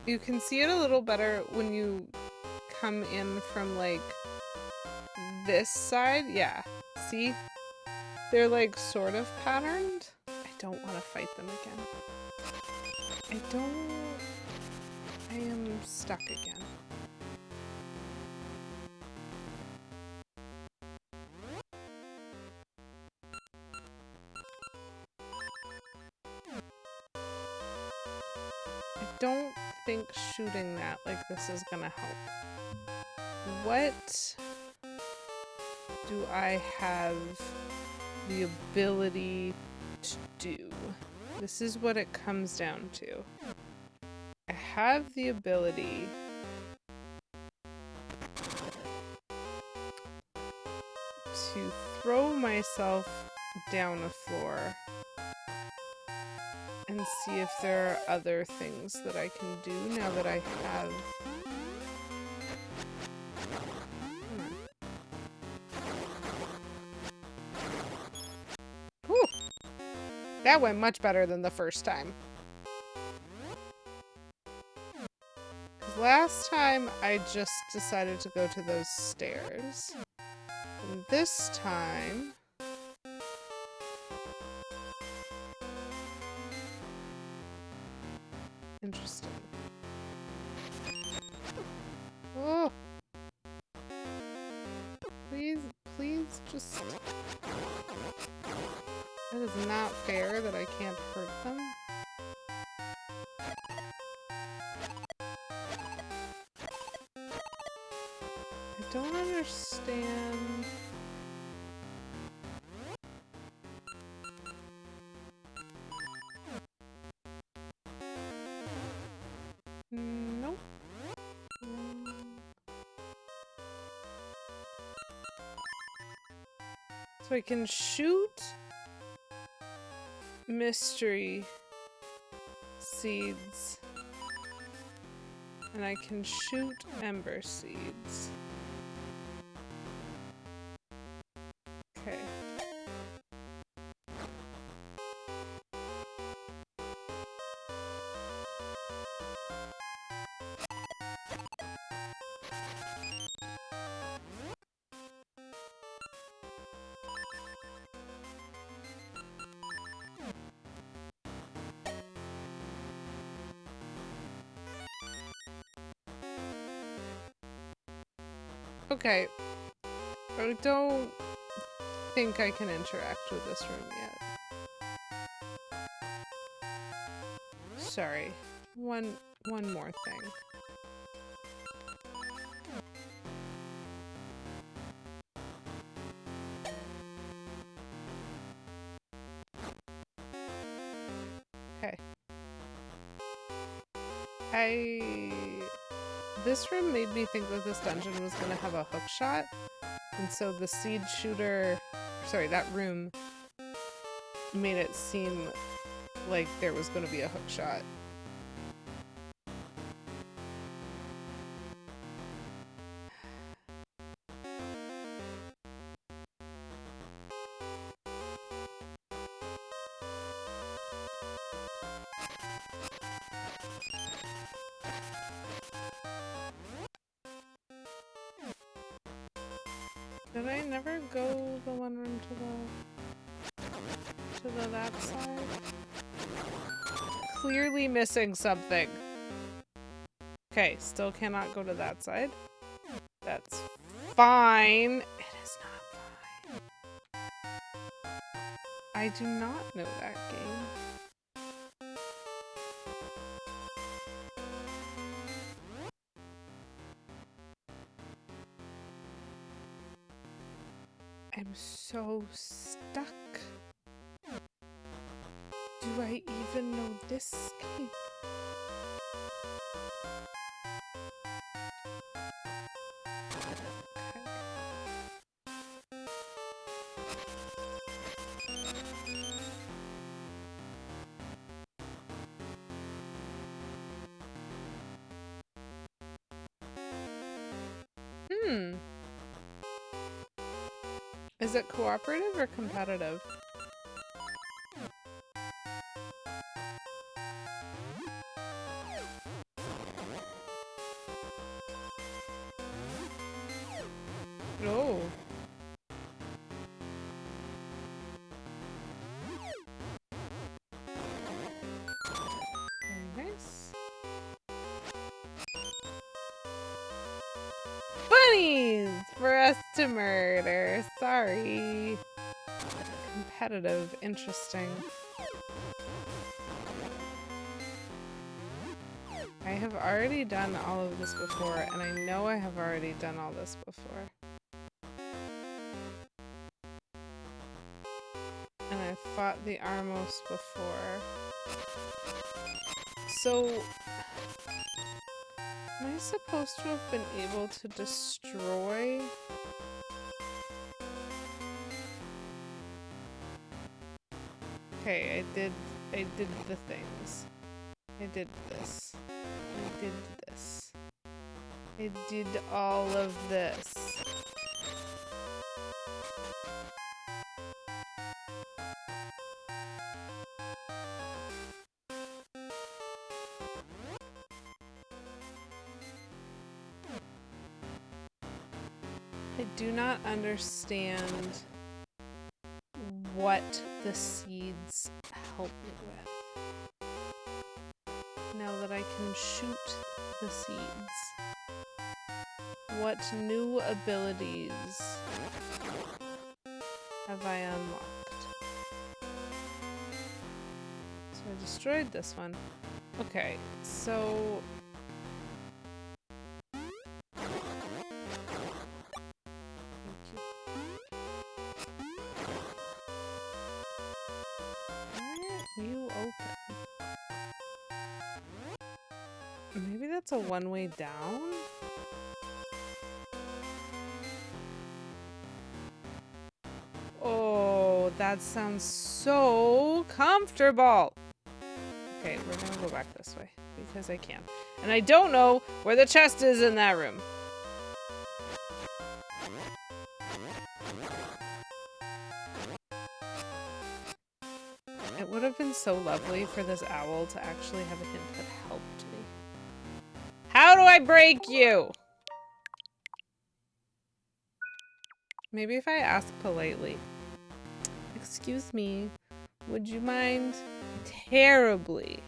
You can see it a little better when you come in from like this side. Yeah, see? They're like sort of patterned. I don't want to fight them again. I am stuck again. I don't think shooting that like this is gonna help. What do I have the ability to do? This is what it comes down to. I have the ability to throw myself down a floor and see if there are other things that I can do now that I have... Whew. That went much better than the first time. Because last time I just decided to go to those stairs. And this time... Interesting. Oh! Please, please just... It is not fair that I can't hurt them. I don't understand... Nope. So I can shoot mystery seeds and I can shoot ember seeds. Okay. Okay. I don't think I can interact with this room yet. Sorry. One more thing. Okay. This room made me think that this dungeon was gonna have a hook shot, and so the seed shooter, sorry, that room made it seem like there was gonna be a hook shot. Did I never go the one room to the that side? Clearly missing something. Okay, still cannot go to that side. That's fine. It is not fine. I do not know that game. I'm so stuck. Do I even know this game? Is it cooperative or competitive? Oh. Very nice. Bunnies for us to murder. Sorry. Competitive. Interesting. I have already done all of this before, and I know I have already done all this before. And I fought the Armos before. So, am I supposed to have been able to destroy? Okay, I did the things. I did this. I did this. I did all of this. I do not understand what the seeds help me with. Now that I can shoot the seeds, what new abilities have I unlocked? So I destroyed this one. Okay, so you open. Maybe that's a one-way down? Oh, that sounds so comfortable. Okay, we're gonna go back this way because I can. And I don't know where the chest is in that room. It would have been so lovely for this owl to actually have a hint that helped me. How do I break you? Maybe if I ask politely. Excuse me, would you mind terribly?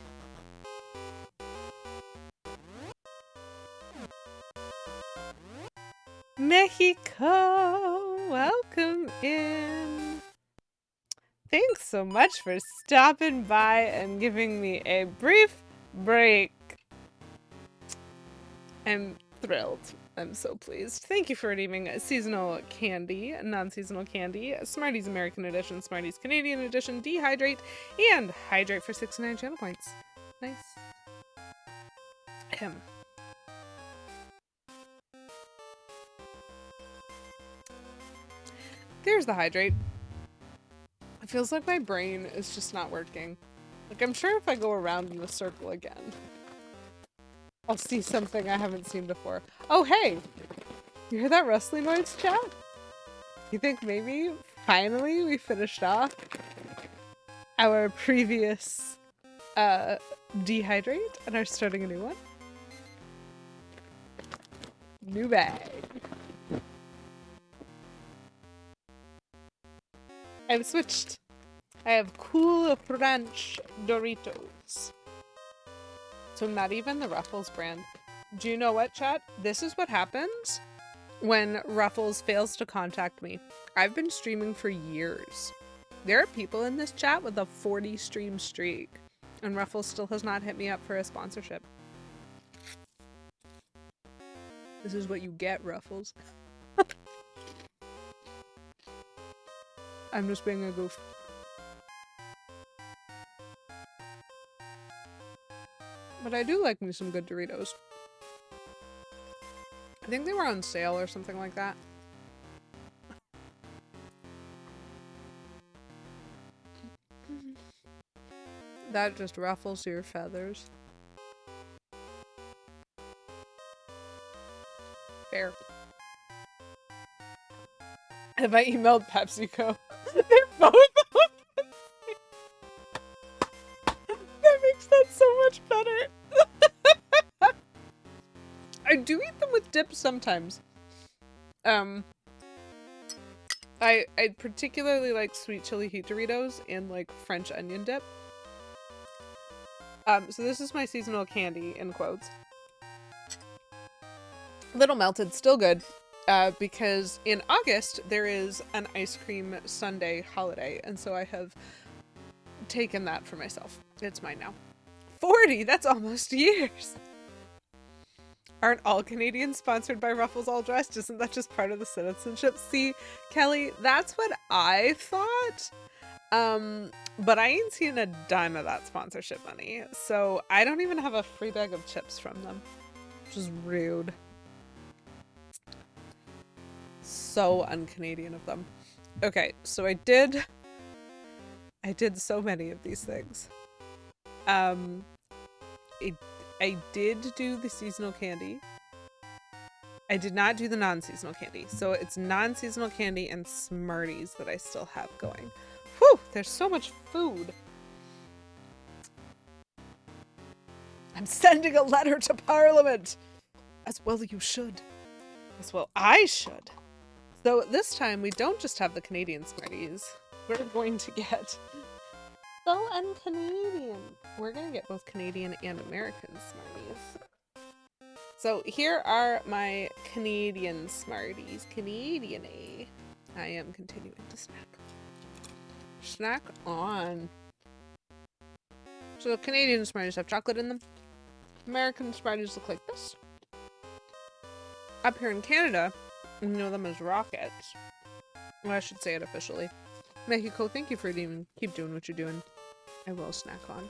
Mexico, welcome in. Thanks so much for stopping by and giving me a brief break. I'm thrilled. I'm so pleased. Thank you for redeeming seasonal candy, non-seasonal candy, Smarties American Edition, Smarties Canadian Edition, Dehydrate, and Hydrate for 69 channel points. Nice. There's the Hydrate. It feels like my brain is just not working. Like, I'm sure if I go around in a circle again, I'll see something I haven't seen before. Oh, hey! You hear that rustling noise, chat? You think maybe, finally, we finished off our previous dehydrate and are starting a new one? New bag. I've switched. I have Cool Ranch Doritos. So not even the Ruffles brand. Do you know what, chat? This is what happens when Ruffles fails to contact me. I've been streaming for years. There are people in this chat with a 40 stream streak, and Ruffles still has not hit me up for a sponsorship. This is what you get, Ruffles. I'm just being a goof. But I do like me some good Doritos. I think they were on sale or something like that. That just ruffles your feathers. Fair. Have I emailed PepsiCo? They're both open. That makes that so much better. I do eat them with dip sometimes. I particularly like sweet chili heat Doritos and like French onion dip. So this is my seasonal candy, in quotes. Little melted, still good. Because in August there is an ice cream sundae holiday, and so I have taken that for myself. It's mine now. 40, that's almost years. Aren't all Canadians sponsored by Ruffles All Dressed? Isn't that just part of the citizenship? See, Kelly, that's what I thought. But I ain't seen a dime of that sponsorship money. So I don't even have a free bag of chips from them. Which is rude. So un-Canadian of them. Okay, so I did so many of these things. I did do the seasonal candy. I did not do the non-seasonal candy. So it's non-seasonal candy and Smarties that I still have going. Whew, there's so much food. I'm sending a letter to Parliament. As well you should. As well I should. So this time we don't just have the Canadian Smarties. We're going to get so un-Canadian. We're going to get both Canadian and American Smarties. So here are my Canadian Smarties. Canadian-y. I am continuing to snack. Snack on. So the Canadian Smarties have chocolate in them. American Smarties look like this. Up here in Canada, we know them as Rockets. Well, I should say it officially. Mexico, thank you for even keep doing what you're doing. I will snack on.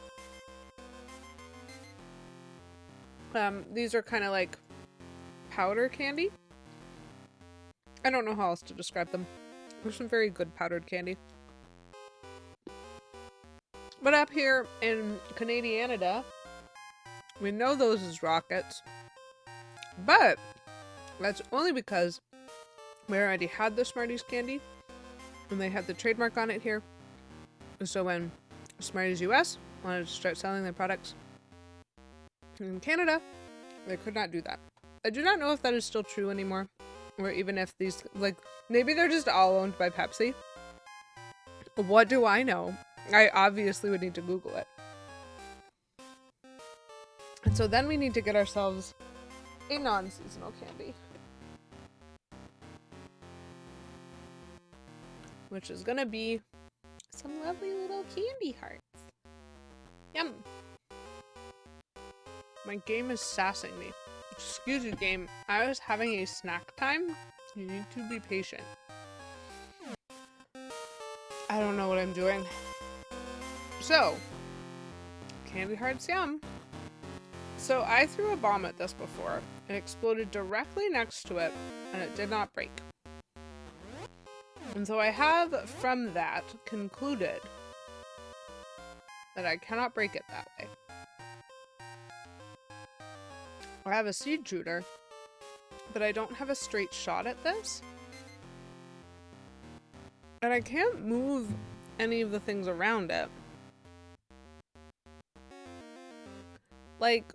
These are kind of like powder candy. I don't know how else to describe them. There's some very good powdered candy. But up here in Canada, we know those as Rockets. But that's only because we already had the Smarties candy and they had the trademark on it here. So when Smarties US wanted to start selling their products in Canada, they could not do that. I do not know if that is still true anymore, or even if these, like, maybe they're just all owned by Pepsi. What do I know? I obviously would need to Google it. And so then we need to get ourselves a non-seasonal candy, which is gonna be some lovely little candy hearts. Yum. My game is sassing me. Excuse you, game. I was having a snack time. You need to be patient. I don't know what I'm doing. So, candy hearts, yum. So I threw a bomb at this before. It exploded directly next to it, and it did not break. And so I have, from that, concluded that I cannot break it that way. I have a seed shooter, but I don't have a straight shot at this. And I can't move any of the things around it. Like,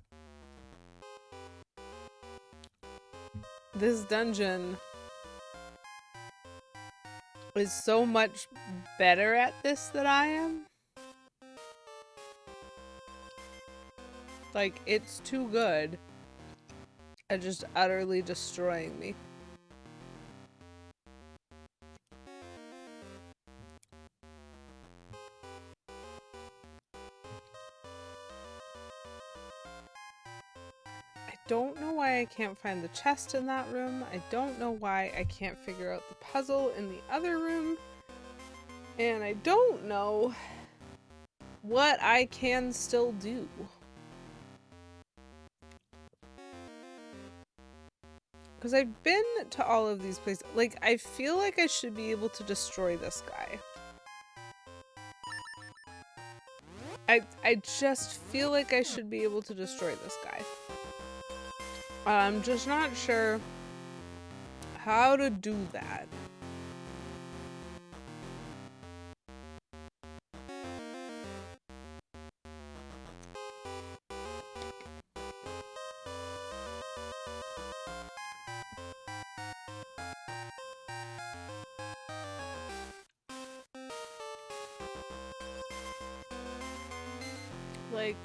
this dungeon is so much better at this than I am. Like, it's too good at just utterly destroying me. I don't know why I can't find the chest in that room. I don't know why I can't figure out the puzzle in the other room. And I don't know what I can still do. Because I've been to all of these places. Like, I feel like I should be able to destroy this guy. I just feel like I should be able to destroy this guy. I'm just not sure how to do that. Like,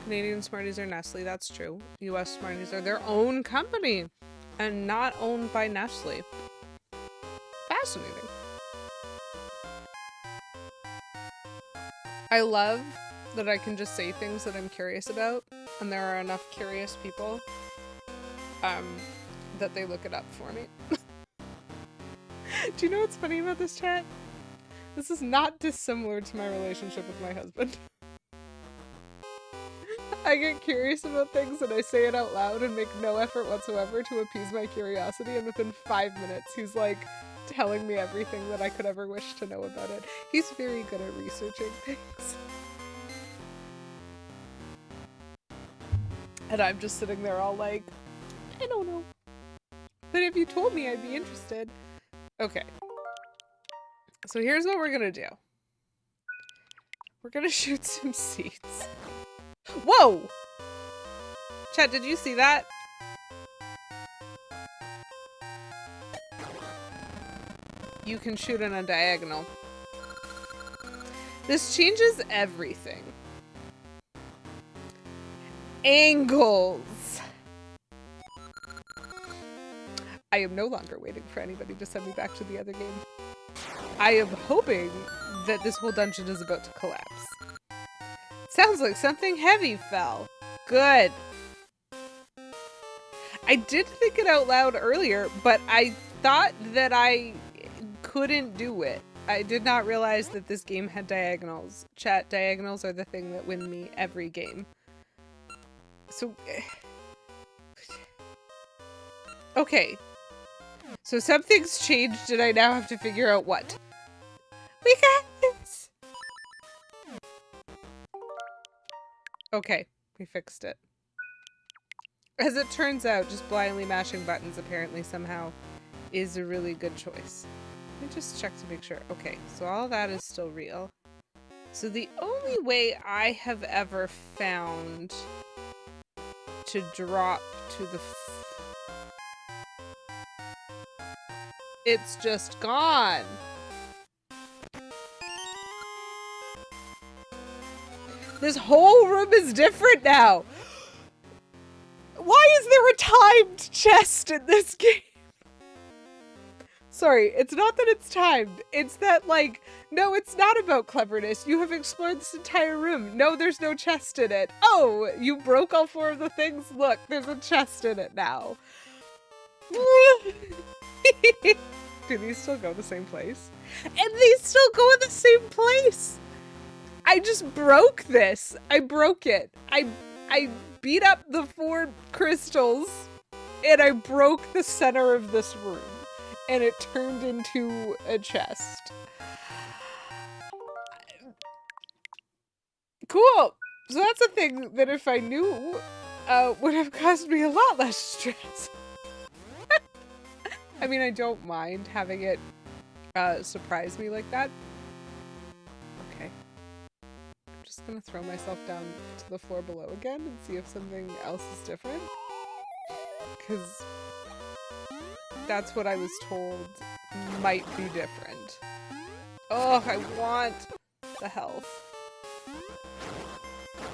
Canadian Smarties are Nestle, that's true. US Smarties are their own company and not owned by Nestle. Fascinating. I love that I can just say things that I'm curious about, and there are enough curious people that they look it up for me. Do you know what's funny about this chat? This is not dissimilar to my relationship with my husband. I get curious about things and I say it out loud and make no effort whatsoever to appease my curiosity, and within 5 minutes he's like telling me everything that I could ever wish to know about it. He's very good at researching things. And I'm just sitting there all like, I don't know. But if you told me, I'd be interested. Okay. So here's what we're gonna do. We're gonna shoot some seeds. Whoa! Chat, did you see that? You can shoot it on diagonal. This changes everything. Angles. I am no longer waiting for anybody to send me back to the other game. I am hoping that this whole dungeon is about to collapse. Sounds like something heavy fell. Good. I did think it out loud earlier, but I thought that I couldn't do it. I did not realize that this game had diagonals. Chat, diagonals are the thing that win me every game. So, okay. So something's changed and I now have to figure out what. We got this! Okay, we fixed it. As it turns out, just blindly mashing buttons apparently somehow is a really good choice. Let me just check to make sure. Okay, so all that is still real. So the only way I have ever found to drop to the it's just gone. This whole room is different now. Why is there a timed chest in this game? Sorry, it's not that it's timed. It's that, like, no, it's not about cleverness. You have explored this entire room. No, there's no chest in it. Oh, you broke all 4 of the things? Look, there's a chest in it now. Do these still go the same place? And they still go in the same place! I just broke this. I broke it. I beat up the 4 crystals and I broke the center of this room and it turned into a chest. Cool. So that's a thing that if I knew would have caused me a lot less stress. I mean, I don't mind having it surprise me like that. Okay. I'm just gonna throw myself down to the floor below again and see if something else is different. Because that's what I was told might be different. Oh, I want the health.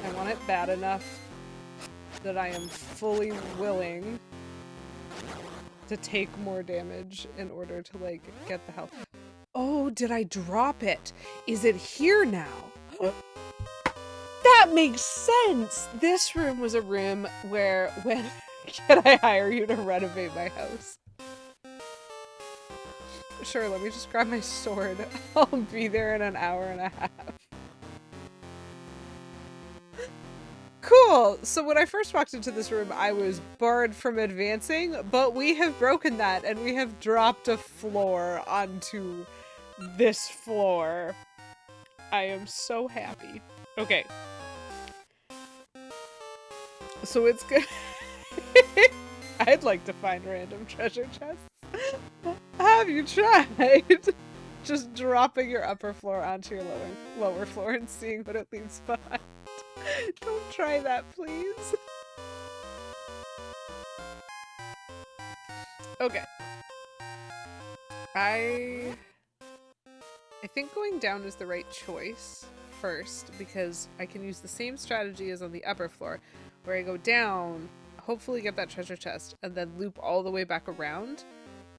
I want it bad enough that I am fully willing to take more damage in order to, like, get the health. Oh, did I drop it? Is it here now? That makes sense! This room was a room where, when can I hire you to renovate my house? Sure, let me just grab my sword. I'll be there in an hour and a half. Cool! So when I first walked into this room, I was barred from advancing, but we have broken that and we have dropped a floor onto this floor. I am so happy. Okay. So it's good. I'd like to find random treasure chests. Have you tried just dropping your upper floor onto your lower floor and seeing what it leaves behind? Don't try that, please. Okay. I I think going down is the right choice first because I can use the same strategy as on the upper floor where I go down, hopefully get that treasure chest, and then loop all the way back around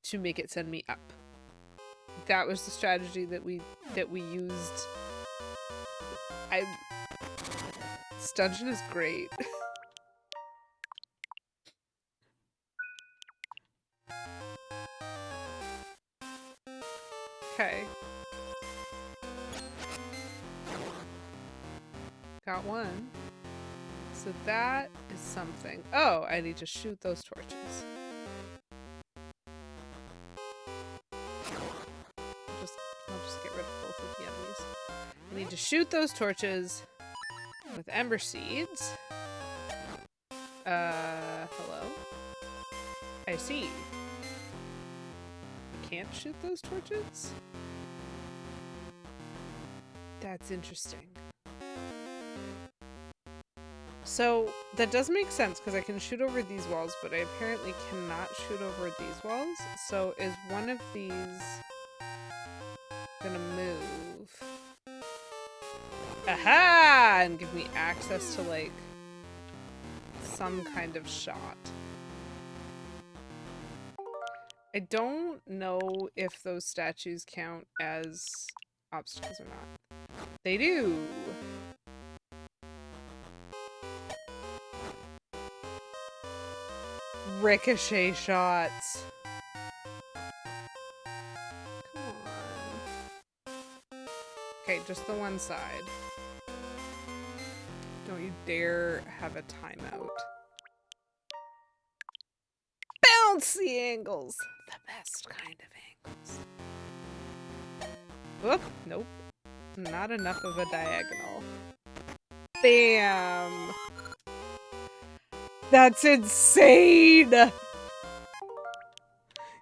to make it send me up. That was the strategy that we used. This dungeon is great. Okay. Got one. So that is something. Oh, I need to shoot those torches. I'll just get rid of both of the enemies. I need to shoot those torches with ember seeds. Hello? I see. I can't shoot those torches? That's interesting. So that does make sense because I can shoot over these walls, but I apparently cannot shoot over these walls. So is one of these gonna move? Aha! And give me access to like some kind of shot. I don't know if those statues count as obstacles or not. They do! Ricochet shots. Come on. Okay, just the one side. Don't you dare have a timeout. Bouncy angles! The best kind of angles. Whoop, nope. Not enough of a diagonal. Bam! That's insane!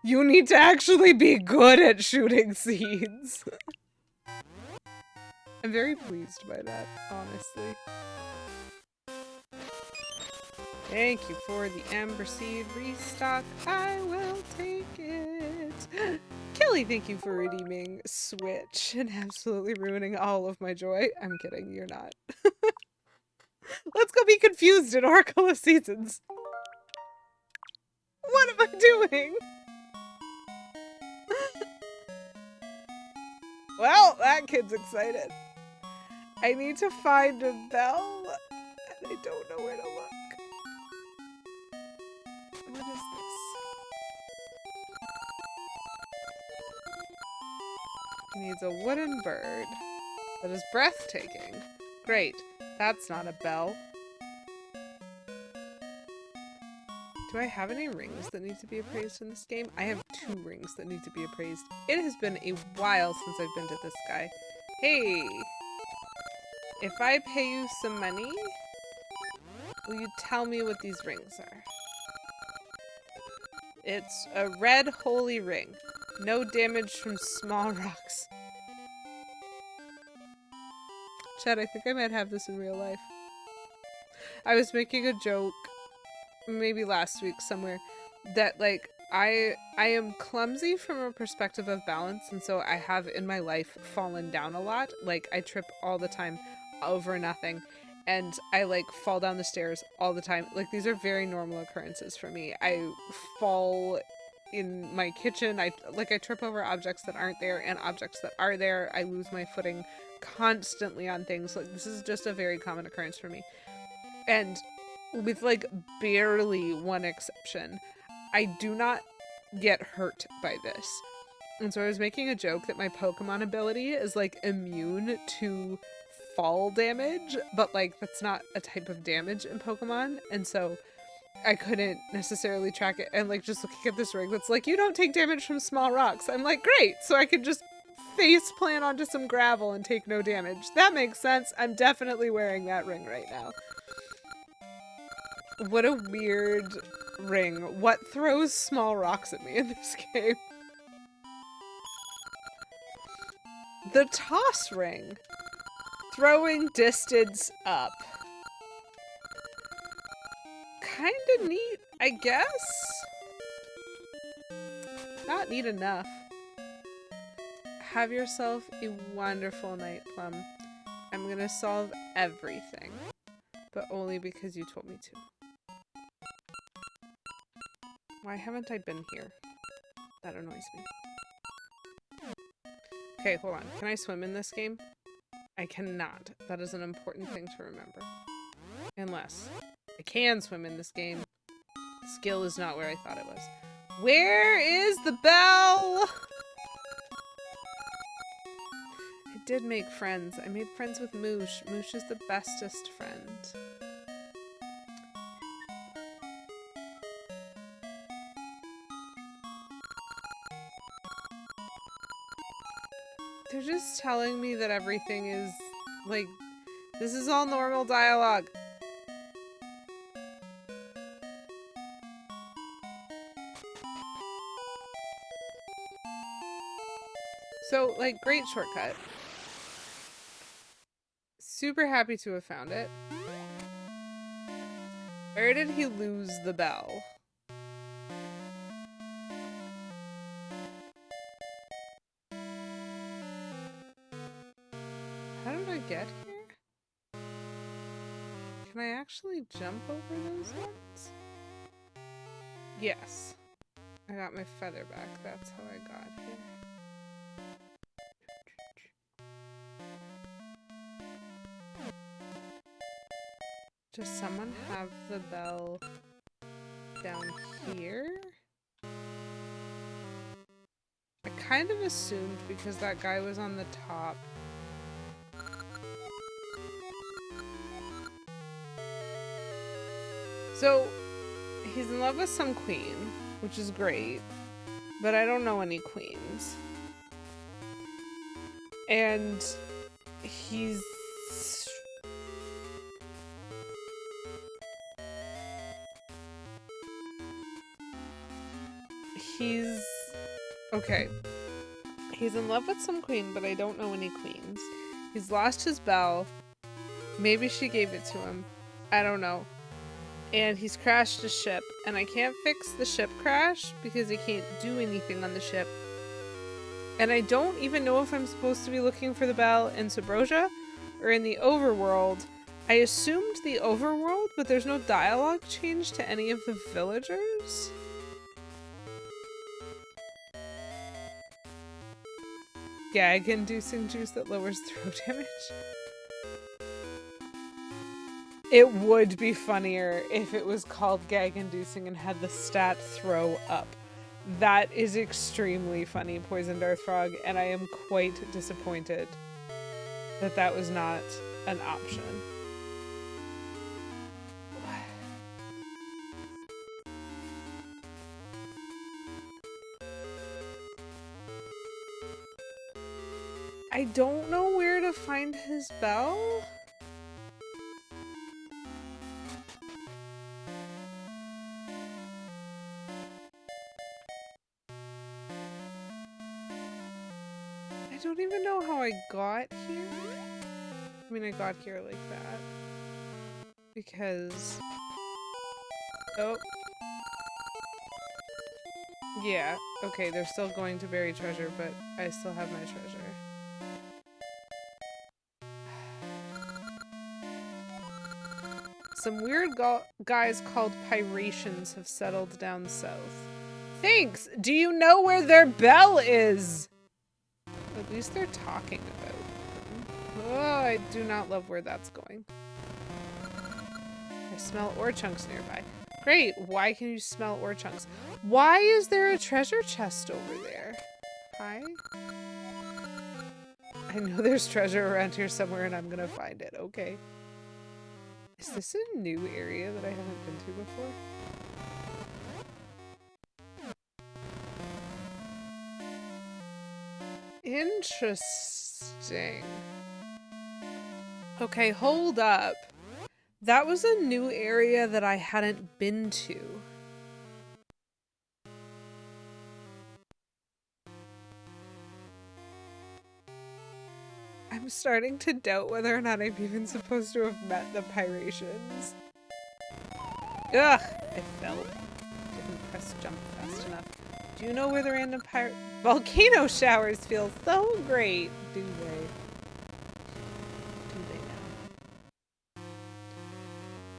You need to actually be good at shooting seeds. I'm very pleased by that, honestly. Thank you for the Ember Seed restock. I will take it. Kelly, thank you for redeeming Switch and absolutely ruining all of my joy. I'm kidding, you're not. Let's go be confused in Oracle of Seasons. What am I doing? Well, that kid's excited. I need to find a bell, and I don't know where to look. What is this? He needs a wooden bird that is breathtaking. Great. That's not a bell. Do I have any rings that need to be appraised in this game? I have 2 rings that need to be appraised. It has been a while since I've been to this guy. Hey! If I pay you some money, will you tell me what these rings are? It's a red holy ring. No damage from small rocks. Chad, I think I might have this in real life. I was making a joke, maybe last week somewhere, that like I am clumsy from a perspective of balance, and so I have in my life fallen down a lot. Like I trip all the time over nothing, and I like fall down the stairs all the time. Like these are very normal occurrences for me. I fall in my kitchen. I trip over objects that aren't there and objects that are there. I lose my footing constantly on things. Like this is just a very common occurrence for me. And with like barely one exception, I do not get hurt by this. And so I was making a joke that my Pokemon ability is like immune to fall damage, but like that's not a type of damage in Pokemon. And so I couldn't necessarily track it. And like just looking at this ring that's like, you don't take damage from small rocks. I'm like, great. So I could just face plant onto some gravel and take no damage. That makes sense. I'm definitely wearing that ring right now. What a weird ring. What throws small rocks at me in this game? The toss ring. Throwing distance up. Kinda neat, I guess? Not neat enough. Have yourself a wonderful night, Plum. I'm gonna solve everything, but only because you told me to. Why haven't I been here? That annoys me. Okay, hold on. Can I swim in this game? I cannot. That is an important thing to remember. Unless I can swim in this game. Skill is not where I thought it was. Where is the bell? I did make friends. I made friends with Moosh. Moosh is the bestest friend. They're just telling me that everything is, like, this is all normal dialogue. So, like, great shortcut. Super happy to have found it. Where did he lose the bell? How did I get here? Can I actually jump over those ones? Yes. I got my feather back. That's how I got here. Does someone have the bell down here? I kind of assumed because that guy was on the top. So, he's in love with some queen, which is great, but I don't know any queens. And he's... Okay. He's in love with some queen, but I don't know any queens. He's lost his bell. Maybe she gave it to him. I don't know. And he's crashed a ship, and I can't fix the ship crash because I can't do anything on the ship. And I don't even know if I'm supposed to be looking for the bell in Subrosia or in the overworld. I assumed the overworld, but there's no dialogue change to any of the villagers. Gag-inducing juice that lowers throat damage. It would be funnier if it was called gag-inducing and had the stat throw up. That is extremely funny, Poison Dart Frog, and I am quite disappointed that that was not an option. I don't know where to find his bell. I don't even know how I got here. I mean, I got here like that. Because... Oh. Yeah, okay, they're still going to bury treasure, but I still have my treasure. Some weird guys called Pirations have settled down south. Thanks! Do you know where their bell is? At least they're talking about them. Oh, I do not love where that's going. I smell ore chunks nearby. Great, why can you smell ore chunks? Why is there a treasure chest over there? Hi? I know there's treasure around here somewhere and I'm gonna find it, okay. Is this a new area that I haven't been to before? Interesting. Okay, hold up. That was a new area that I hadn't been to. I'm starting to doubt whether or not I'm even supposed to have met the Pirations. Ugh! I fell. Didn't press jump fast enough. Do you know where the random pirate volcano showers feel so great? Do they? Do they now?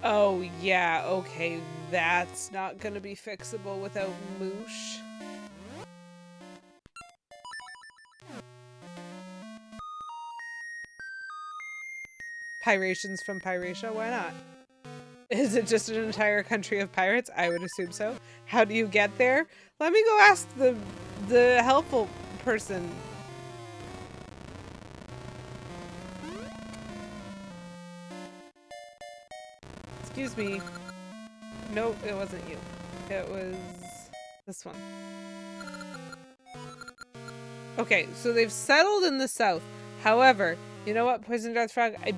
Oh yeah, okay, that's not gonna be fixable without Moosh. Pirations from Piratia, why not? Is it just an entire country of pirates? I would assume so. How do you get there? Let me go ask the helpful person. Excuse me. No, it wasn't you. It was this one. Okay, so they've settled in the south. However, you know what, Poison Darth Frog? I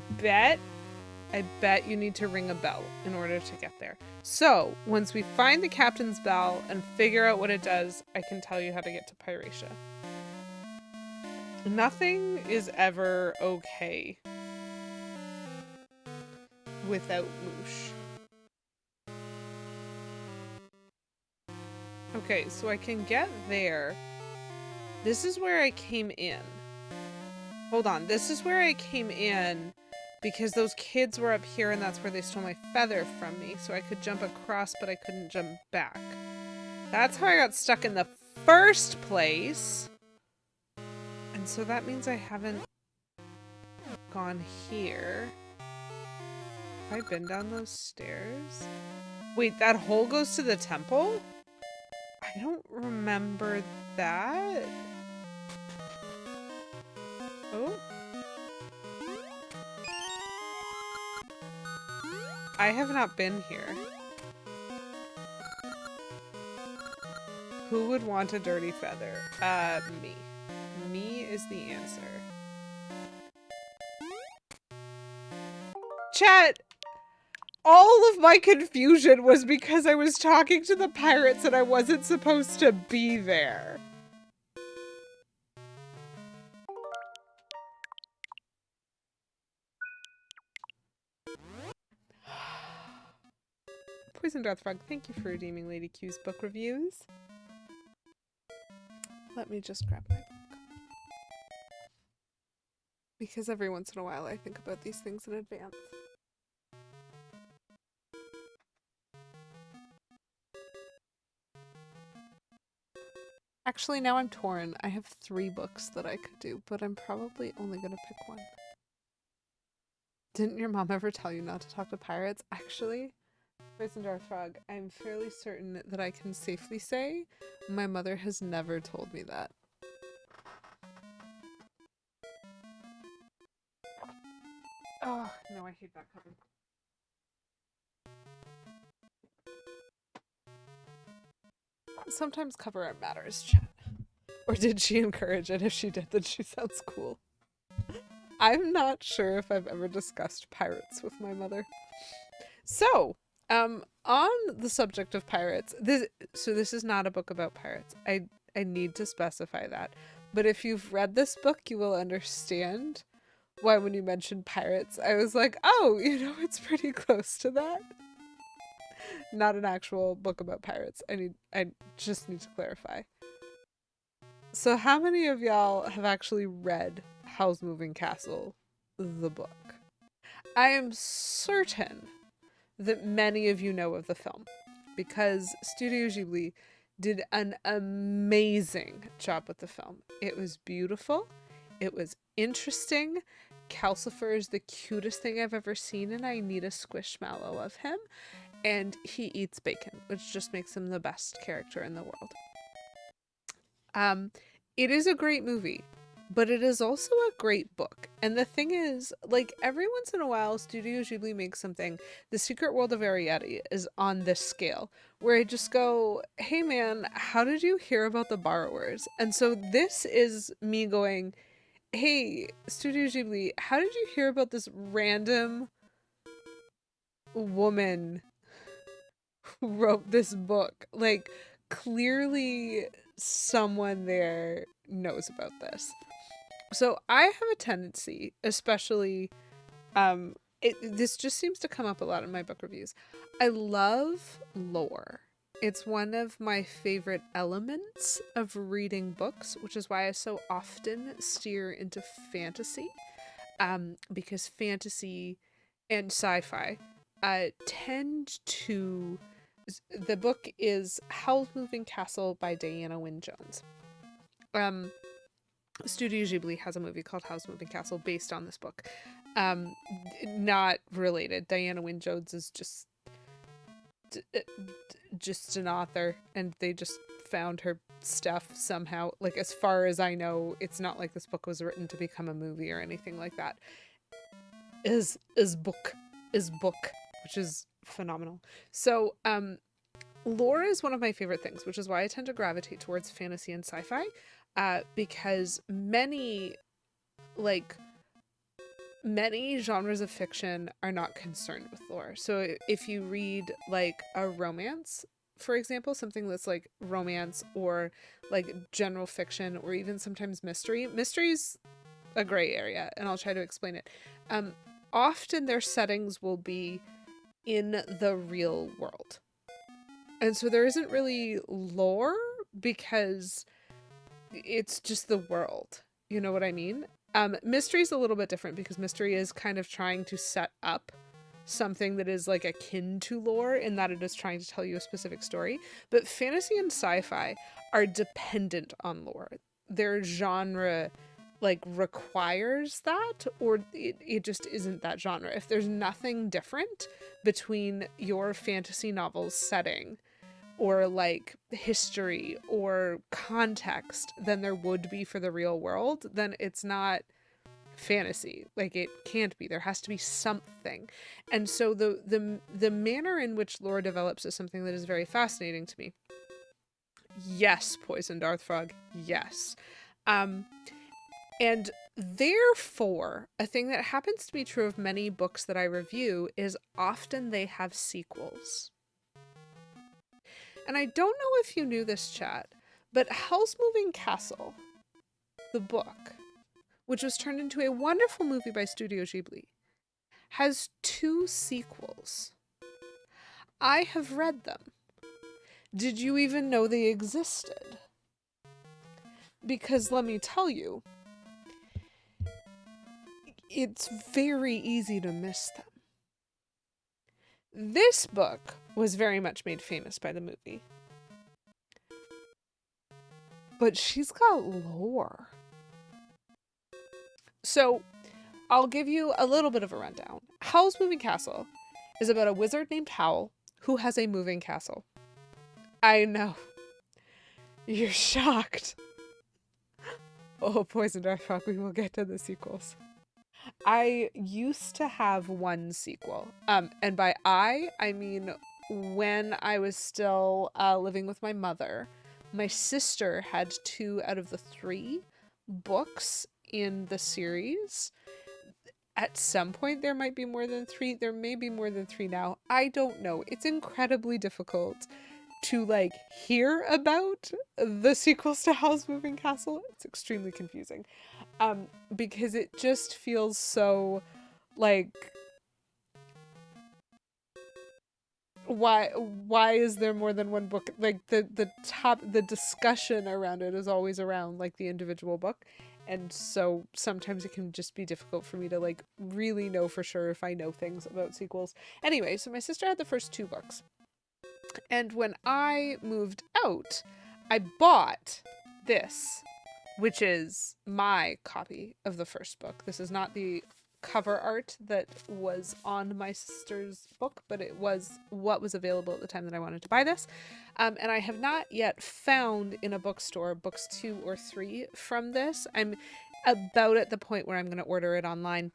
bet you need to ring a bell in order to get there. So, once we find the captain's bell and figure out what it does, I can tell you how to get to Piratia. Nothing is ever okay without Moosh. Okay, so I can get there. This is where I came in. Hold on, this is where I came in because those kids were up here and that's where they stole my feather from me. So I could jump across, but I couldn't jump back. That's how I got stuck in the first place. And so that means I haven't gone here. Have I been down those stairs? Wait, that hole goes to the temple? I don't remember that. Oh. I have not been here. Who would want a dirty feather? Me. Me is the answer. Chat! All of my confusion was because I was talking to the pirates and I wasn't supposed to be there. Poison Darth Frog, thank you for redeeming Lady Q's book reviews. Let me just grab my book. Because every once in a while I think about these things in advance. Actually, now I'm torn. I have 3 books that I could do, but I'm probably only gonna pick one. Didn't your mom ever tell you not to talk to pirates? Actually, Poison Darth Frog, I'm fairly certain that I can safely say my mother has never told me that. Oh, no, I hate that cover. Sometimes cover art matters, chat. Or did she encourage it? If she did, then she sounds cool. I'm not sure if I've ever discussed pirates with my mother. So, on the subject of pirates, this is not a book about pirates. I need to specify that. But if you've read this book, you will understand why when you mentioned pirates, I was like, oh, you know, it's pretty close to that. Not an actual book about pirates. I just need to clarify. So how many of y'all have actually read Howl's Moving Castle, the book? I am certain that many of you know of the film because Studio Ghibli did an amazing job with the film. It was beautiful. It was interesting. Calcifer is the cutest thing I've ever seen, and I need a squishmallow of him. And he eats bacon, which just makes him the best character in the world. It is a great movie, but it is also a great book. And the thing is, like, every once in a while, Studio Ghibli makes something. The Secret World of Arrietty is on this scale, where I just go, hey man, how did you hear about the borrowers? And so this is me going, hey, Studio Ghibli, how did you hear about this random woman who wrote this book? Like, clearly someone there knows about this. So I have a tendency, especially, this just seems to come up a lot in my book reviews. I love lore. It's one of my favorite elements of reading books, which is why I so often steer into fantasy. Because fantasy and sci-fi tend to. The book is Howl's Moving Castle by Diana Wynne Jones. Um, Studio Ghibli has a movie called Howl's Moving Castle based on this book. Not related. Diana Wynne Jones is just an author, and they just found her stuff somehow. Like, as far as I know, it's not like this book was written to become a movie or anything like that. Is book, which is phenomenal. So, lore is one of my favorite things, which is why I tend to gravitate towards fantasy and sci-fi, because many genres of fiction are not concerned with lore. So if you read like a romance, for example, something that's like romance or like general fiction or even sometimes mystery's a gray area, and I'll try to explain it. Often their settings will be in the real world. And so there isn't really lore because it's just the world. You know what I mean? Mystery is a little bit different because mystery is kind of trying to set up something that is like akin to lore in that it is trying to tell you a specific story. But fantasy and sci-fi are dependent on lore. Their genre like requires that, or it just isn't that genre. If there's nothing different between your fantasy novel's setting or like history or context than there would be for the real world, then it's not fantasy. Like, it can't be. There has to be something. And so the manner in which lore develops is something that is very fascinating to me. Yes, Poison Darth Frog. Yes. And therefore, a thing that happens to be true of many books that I review is often they have sequels. And I don't know if you knew this, chat, but Howl's Moving Castle, the book, which was turned into a wonderful movie by Studio Ghibli, has 2 sequels. I have read them. Did you even know they existed? Because let me tell you, it's very easy to miss them. This book was very much made famous by the movie. But she's got lore. So, I'll give you a little bit of a rundown. Howl's Moving Castle is about a wizard named Howl who has a moving castle. I know. You're shocked. Oh, Poison Darth Frog, we will get to the sequels. I used to have 1 sequel. And by I mean when I was still living with my mother. My sister had 2 out of the 3 books in the series. At some point there might be more than 3. There may be more than 3 now. I don't know. It's incredibly difficult to like hear about the sequels to Howl's Moving Castle. It's extremely confusing. Because it just feels so like, why is there more than 1 book? Like the discussion around it is always around like the individual book, and so sometimes it can just be difficult for me to like really know for sure if I know things about sequels. Anyway, so my sister had the first 2 books, and when I moved out, I bought this, which is my copy of the first book. This is not the cover art that was on my sister's book, but it was what was available at the time that I wanted to buy this. And I have not yet found in a bookstore books 2 or 3 from this. I'm about at the point where I'm going to order it online,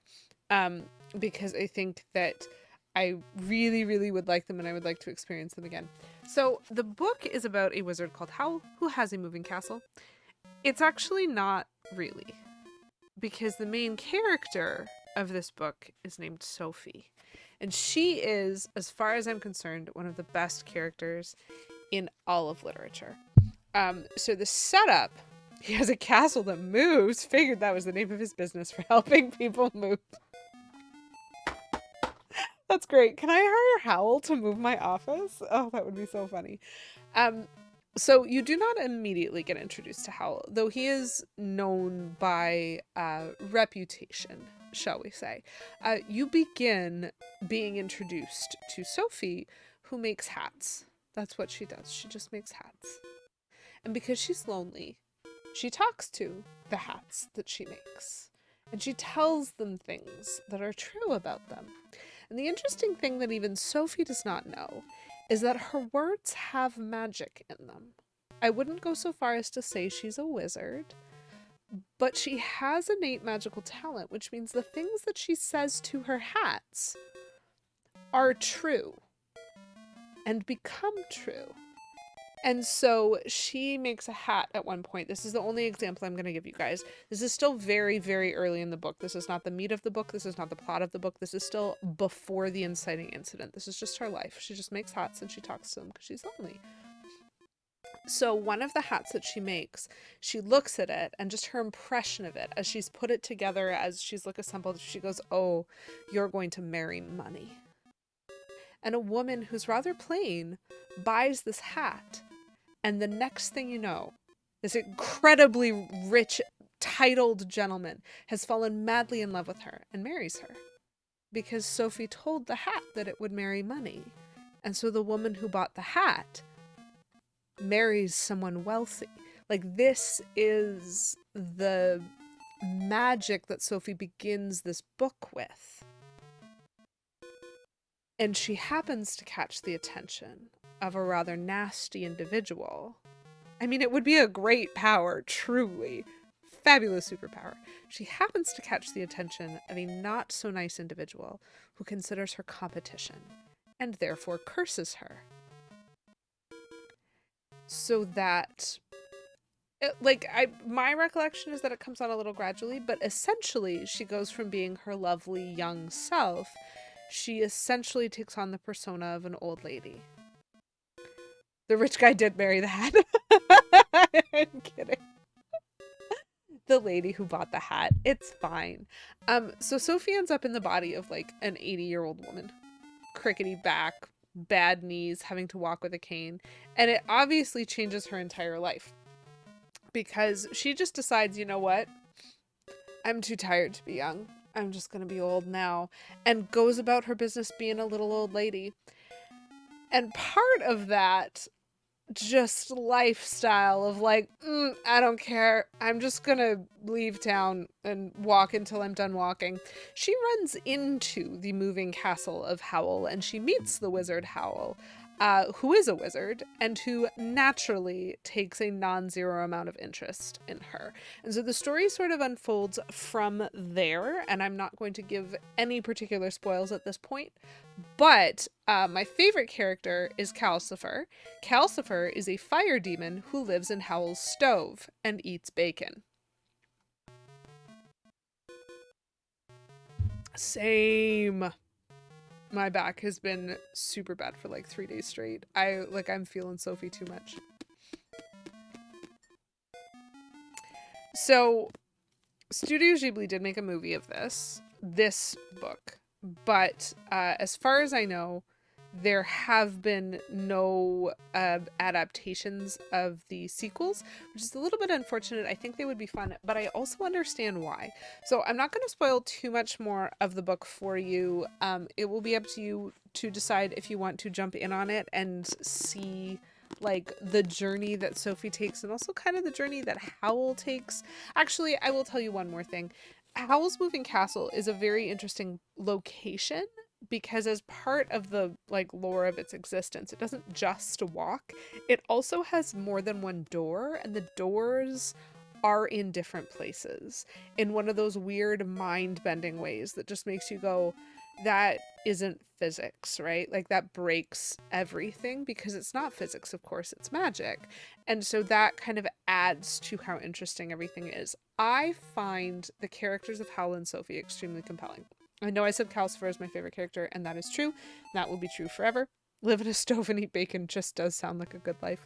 because I think that I really, really would like them and I would like to experience them again. So the book is about a wizard called Howl who has a moving castle. It's actually not really, because the main character of this book is named Sophie. And she is, as far as I'm concerned, one of the best characters in all of literature. So the setup, he has a castle that moves. Figured that was the name of his business for helping people move. That's great. Can I hire Howl to move my office? Oh, that would be so funny. Um, so you do not immediately get introduced to Howl, though he is known by reputation, shall we say. You begin being introduced to Sophie, who makes hats. That's what she does. She just makes hats. And because she's lonely, she talks to the hats that she makes. And she tells them things that are true about them. And the interesting thing that even Sophie does not know is that her words have magic in them. I wouldn't go so far as to say she's a wizard, but she has innate magical talent, which means the things that she says to her hats are true and become true. And so she makes a hat at one point. This is the only example I'm going to give you guys. This is still very, very early in the book. This is not the meat of the book. This is not the plot of the book. This is still before the inciting incident. This is just her life. She just makes hats and she talks to them because she's lonely. So one of the hats that she makes, she looks at it and just her impression of it as she's put it together, as she's assembled, she goes, "Oh, you're going to marry money." And a woman who's rather plain buys this hat. And the next thing you know, this incredibly rich, titled gentleman has fallen madly in love with her and marries her. Because Sophie told the hat that it would marry money. And so the woman who bought the hat marries someone wealthy. Like, this is the magic that Sophie begins this book with. And she happens to catch the attention of a rather nasty individual. I mean, it would be a great power, truly. Fabulous superpower. She happens to catch the attention of a not so nice individual who considers her competition and therefore curses her. So that, my recollection is that it comes on a little gradually, but essentially she goes from being her lovely young self, she essentially takes on the persona of an old lady. The rich guy did marry the hat. I'm kidding. The lady who bought the hat. It's fine. So Sophie ends up in the body of an 80-year-old woman. Crickety back, bad knees, having to walk with a cane. And it obviously changes her entire life. Because she just decides, you know what? I'm too tired to be young. I'm just going to be old now. And goes about her business being a little old lady. And part of that just lifestyle of I don't care, I'm just gonna leave town and walk until I'm done walking. She runs into the moving castle of Howl and she meets the wizard Howl, who is a wizard and who naturally takes a non-zero amount of interest in her. And so the story sort of unfolds from there, and I'm not going to give any particular spoils at this point, but my favorite character is Calcifer. Calcifer is a fire demon who lives in Howl's stove and eats bacon. Same. My back has been super bad for 3 days straight. I'm feeling Sophie too much. So, Studio Ghibli did make a movie of this book, but as far as I know, there have been no adaptations of the sequels, which is a little bit unfortunate. I think they would be fun, but I also understand why. So I'm not going to spoil too much more of the book for you. It will be up to you to decide if you want to jump in on it and see the journey that Sophie takes and also kind of the journey that Howl takes. Actually, I will tell you one more thing. Howl's Moving Castle is a very interesting location because as part of the lore of its existence, it doesn't just walk. It also has more than one door, and the doors are in different places in one of those weird mind-bending ways that just makes you go, that isn't physics, right? That breaks everything, because it's not physics, of course, it's magic. And so that kind of adds to how interesting everything is. I find the characters of Howl and Sophie extremely compelling. I know I said Calcifer is my favorite character, and that is true. That will be true forever. Live in a stove and eat bacon just does sound like a good life.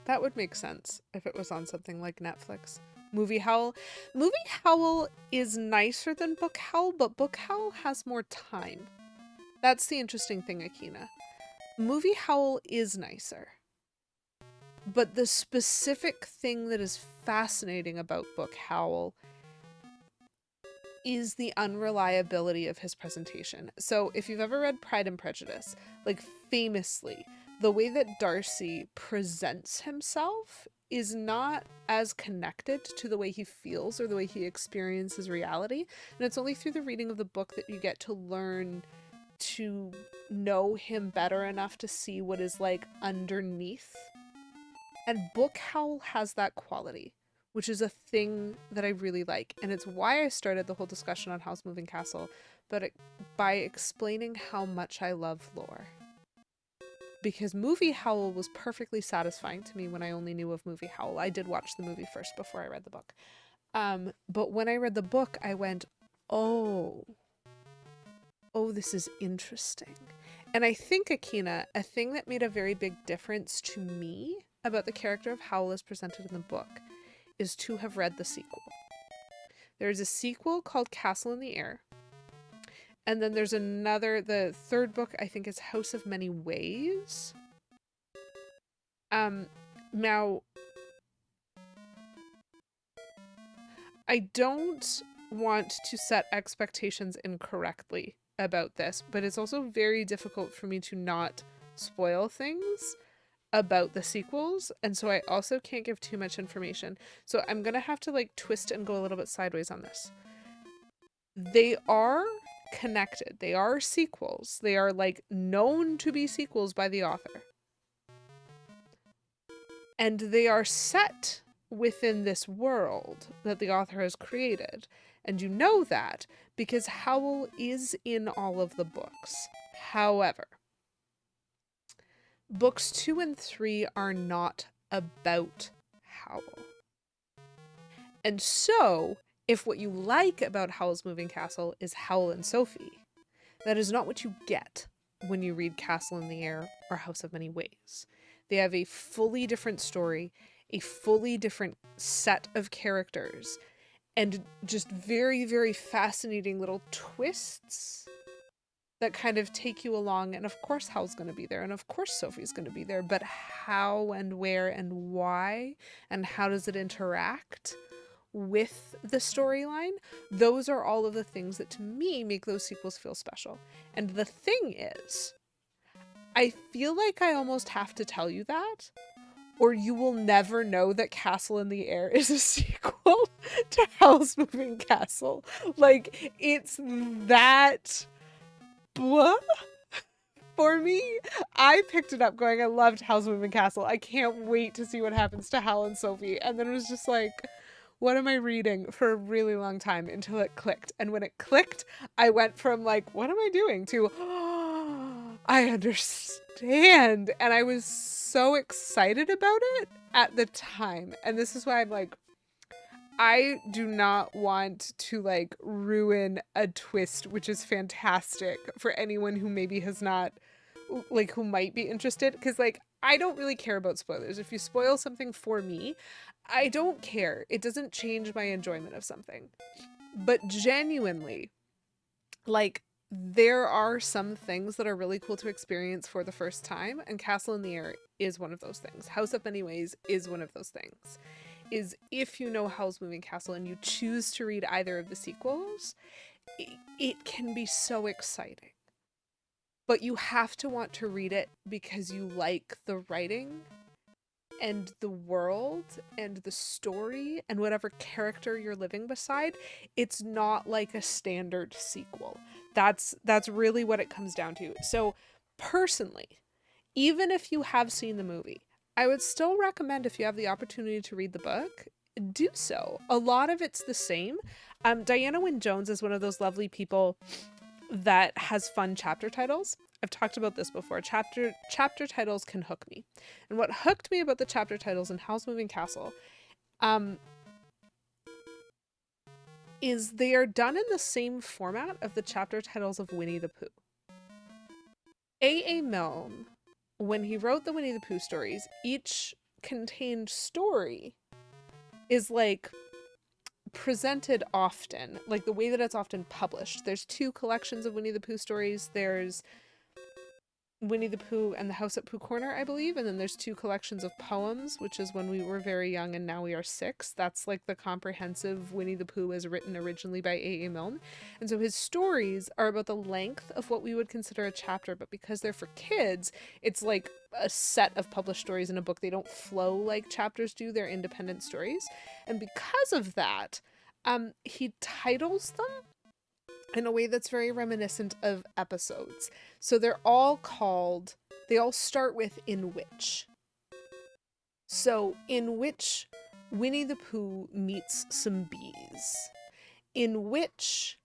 That would make sense if it was on something like Netflix. Movie Howl. Movie Howl is nicer than Book Howl, but Book Howl has more time. That's the interesting thing, Akina. Movie Howl is nicer. But the specific thing that is fascinating about Book Howl is the unreliability of his presentation. So if you've ever read Pride and Prejudice, like famously, the way that Darcy presents himself is not as connected to the way he feels or the way he experiences reality. And it's only through the reading of the book that you get to learn to know him better enough to see what is like underneath. And Book Howl has that quality, which is a thing that I really like. And it's why I started the whole discussion on House Moving Castle, by explaining how much I love lore. Because Movie Howl was perfectly satisfying to me when I only knew of Movie Howl. I did watch the movie first before I read the book. But when I read the book, I went, oh, this is interesting. And I think, Akina, a thing that made a very big difference to me about the character of Howl as presented in the book is to have read the sequel. There's a sequel called Castle in the Air. And then there's another, the third book, I think, is House of Many Ways. Now, I don't want to set expectations incorrectly about this, but it's also very difficult for me to not spoil things about the sequels, and so I also can't give too much information. So I'm gonna have to like twist and go a little bit sideways on this. They are connected. They are sequels. They are like known to be sequels by the author. And they are set within this world that the author has created. And you know that because Howl is in all of the books. However, books 2 and 3 are not about Howl. And so, if what you like about Howl's Moving Castle is Howl and Sophie, that is not what you get when you read Castle in the Air or House of Many Ways. They have a fully different story, a fully different set of characters, and just very, very fascinating little twists that kind of take you along. And of course Howl's going to be there, and of course Sophie's going to be there, but how and where and why and how does it interact with the storyline? Those are all of the things that to me make those sequels feel special. And the thing is, I feel like I almost have to tell you that, or you will never know that Castle in the Air is a sequel to Howl's Moving Castle. Like, it's that blah for me. I picked it up going, I loved Howl's Moving Castle. I can't wait to see what happens to Howl and Sophie. And then it was just like, what am I reading for a really long time until it clicked. And when it clicked, I went from like, what am I doing to, oh, I understand. And I was so excited about it at the time. And this is why I'm like, I do not want to like ruin a twist, which is fantastic for anyone who maybe has not, like, who might be interested. Because like, I don't really care about spoilers. If you spoil something for me, I don't care. It doesn't change my enjoyment of something. But genuinely, like, there are some things that are really cool to experience for the first time, and Castle in the Air is one of those things. House of Many Ways is one of those things. Is if you know Howl's Moving Castle and you choose to read either of the sequels, it can be so exciting. But you have to want to read it because you like the writing and the world and the story and whatever character you're living beside. It's not like a standard sequel. That's really what it comes down to. So personally, even if you have seen the movie, I would still recommend, if you have the opportunity to read the book, do so. A lot of it's the same. Diana Wynne Jones is one of those lovely people that has fun chapter titles. I've talked about this before. Chapter titles can hook me. And what hooked me about the chapter titles in Howl's Moving Castle is they are done in the same format of the chapter titles of Winnie the Pooh. A. Milne, when he wrote the Winnie the Pooh stories, each contained story is like presented often, like the way that it's often published. There's 2 collections of Winnie the Pooh stories. There's Winnie the Pooh and the House at Pooh Corner, I believe, and then there's 2 collections of poems, which is When We Were Very Young and Now We Are 6. That's like the comprehensive Winnie the Pooh as written originally by A.A. Milne. And so his stories are about the length of what we would consider a chapter, but because they're for kids, it's like a set of published stories in a book. They don't flow like chapters do, they're independent stories. And because of that, he titles them in a way that's very reminiscent of episodes. So they all start with "in which." So, in which Winnie the Pooh meets some bees. In which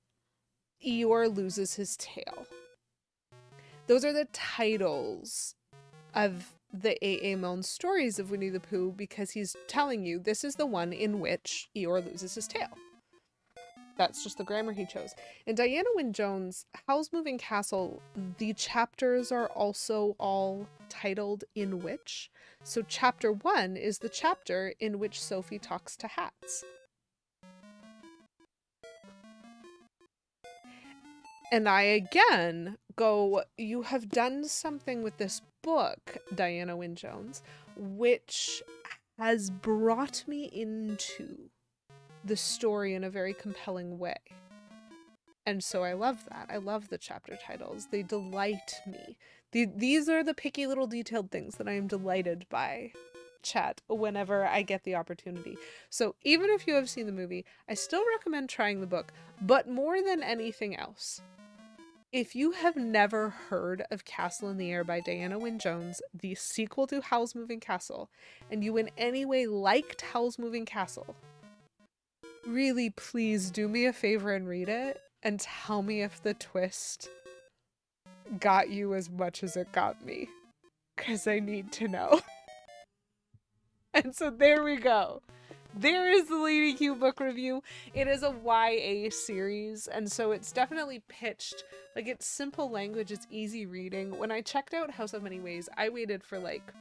Eeyore loses his tail. Those are the titles of the A.A. Milne stories of Winnie the Pooh, because he's telling you this is the one in which Eeyore loses his tail. That's just the grammar he chose. In Diana Wynne Jones' Howl's Moving Castle, the chapters are also all titled "in which." So chapter 1 is the chapter in which Sophie talks to hats. And I again go, you have done something with this book, Diana Wynne Jones, which has brought me into the story in a very compelling way. And so I love that. I love the chapter titles. They delight me. These are the picky little detailed things that I am delighted by, chat, whenever I get the opportunity. So even if you have seen the movie, I still recommend trying the book. But more than anything else, if you have never heard of Castle in the Air by Diana Wynne Jones, the sequel to Howl's Moving Castle, and you in any way liked Howl's Moving Castle, really, please do me a favor and read it and tell me if the twist got you as much as it got me, because I need to know. And so there we go. There is the Lady Q book review. It is a YA series, and so it's definitely pitched like it's simple language, it's easy reading. When I checked out House of Many Ways, I waited for like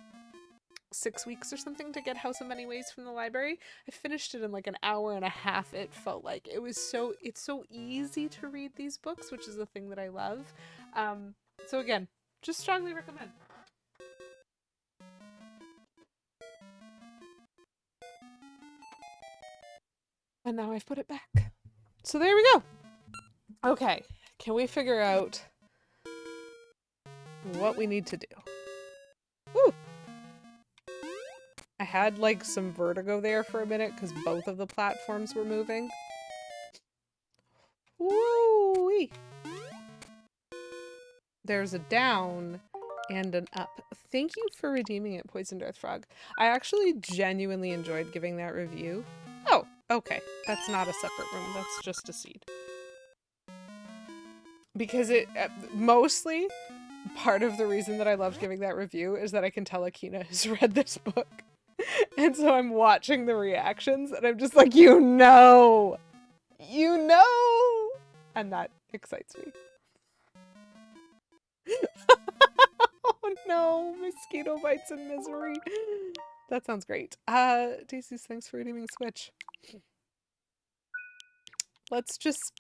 6 weeks or something to get House of Many Ways from the library. I finished it in like an hour and a half. It felt like it's so easy to read these books, which is a thing that I love. So again, just strongly recommend. And now I've put it back. So there we go. Okay, can we figure out what we need to do? Woo! I had like some vertigo there for a minute because both of the platforms were moving. Woo-wee! There's a down and an up. Thank you for redeeming it, Poisoned Earth Frog. I actually genuinely enjoyed giving that review. Oh, okay. That's not a separate room. That's just a seed. Because it mostly part of the reason that I loved giving that review is that I can tell Akina has read this book. And so I'm watching the reactions and I'm just like, you know, and that excites me. Oh no, mosquito bites and misery. That sounds great. Daisies, thanks for redeeming Switch. Let's just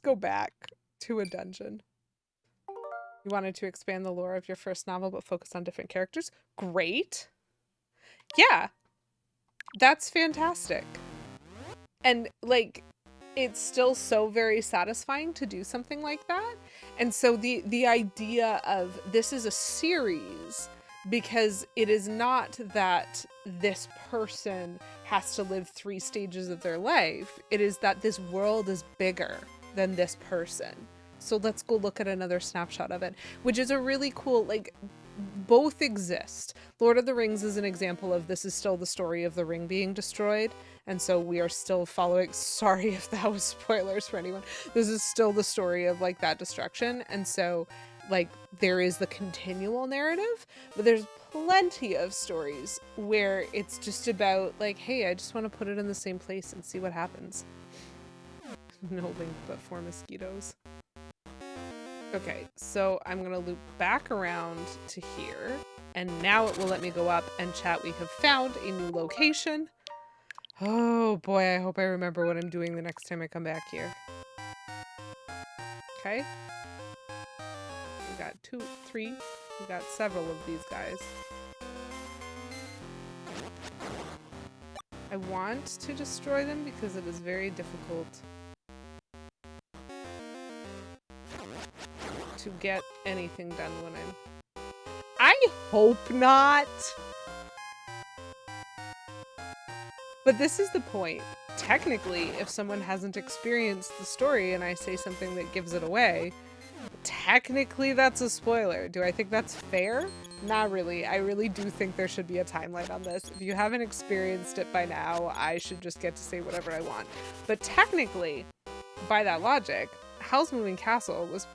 go back to a dungeon. You wanted to expand the lore of your first novel but focus on different characters? Great. Yeah. That's fantastic. And like, it's still so very satisfying to do something like that. And so the idea of this is a series, because it is not that this person has to live 3 stages of their life. It is that this world is bigger than this person. So let's go look at another snapshot of it, which is a really cool, like, both exist. Lord of the Rings is an example of this is still the story of the ring being destroyed. And so we are still following, sorry if that was spoilers for anyone. This is still the story of like that destruction. And so like there is the continual narrative, but there's plenty of stories where it's just about like, hey, I just want to put it in the same place and see what happens. No link but 4 mosquitoes. Okay, so I'm gonna loop back around to here, and now it will let me go up and chat. We have found a new location. Oh boy, I hope I remember what I'm doing the next time I come back here. Okay. We got 2, 3. We got several of these guys. I want to destroy them because it is very difficult to get anything done when I hope not. But this is the point. Technically, if someone hasn't experienced the story and I say something that gives it away, technically that's a spoiler. Do I think that's fair? Not really. I really do think there should be a timeline on this. If you haven't experienced it by now, I should just get to say whatever I want. But technically, by that logic, Howl's Moving Castle was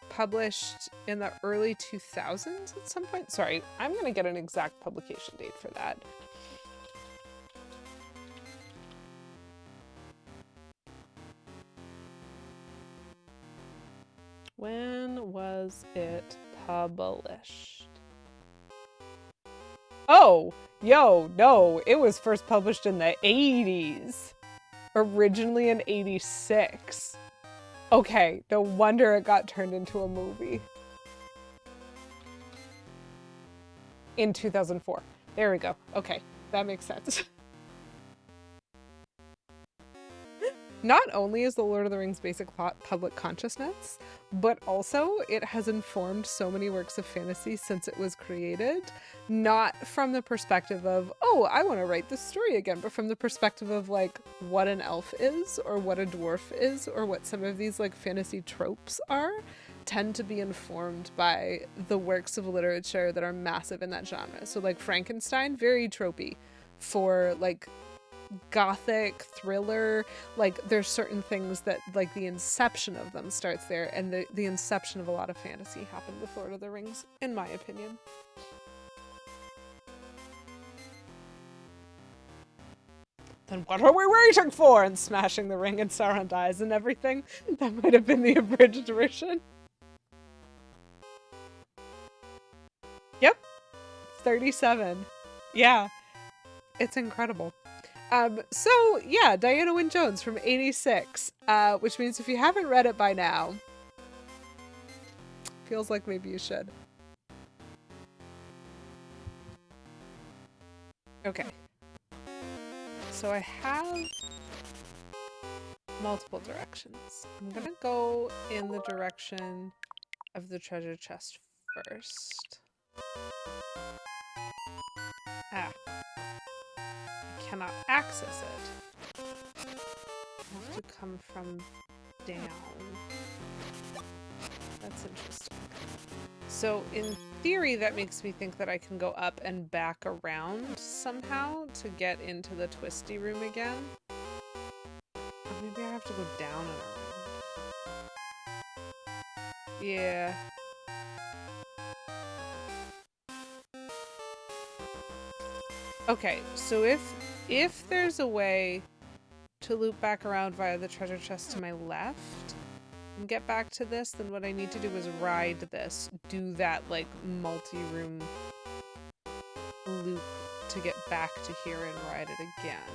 published in the early 2000s at some point. Sorry, I'm going to get an exact publication date for that. When was it published? Oh, yo, no, it was first published in the 80s. Originally in 86. Okay, no wonder it got turned into a movie. In 2004. There we go. Okay, that makes sense. Not only is The Lord of the Rings basic plot public consciousness, but also it has informed so many works of fantasy since it was created, not from the perspective of, oh, I want to write this story again, but from the perspective of like what an elf is or what a dwarf is or what some of these like fantasy tropes are tend to be informed by the works of literature that are massive in that genre. So like Frankenstein, very tropey for like gothic thriller, like there's certain things that like the inception of them starts there, and the inception of a lot of fantasy happened with Lord of the Rings, in my opinion. Then what are we waiting for? And smashing the ring and Sauron dies and everything. That might have been the abridged version. Yep. 37. Yeah. It's incredible. So yeah, Diana Wynne Jones from 86, which means if you haven't read it by now, feels like maybe you should. Okay. So I have multiple directions. I'm gonna go in the direction of the treasure chest first. Ah. I cannot access it. I have to come from down. That's interesting. So in theory, that makes me think that I can go up and back around somehow to get into the twisty room again. Or maybe I have to go down and around. Yeah. Okay, so if there's a way to loop back around via the treasure chest to my left and get back to this, then what I need to do is ride this, do that like multi-room loop to get back to here and ride it again.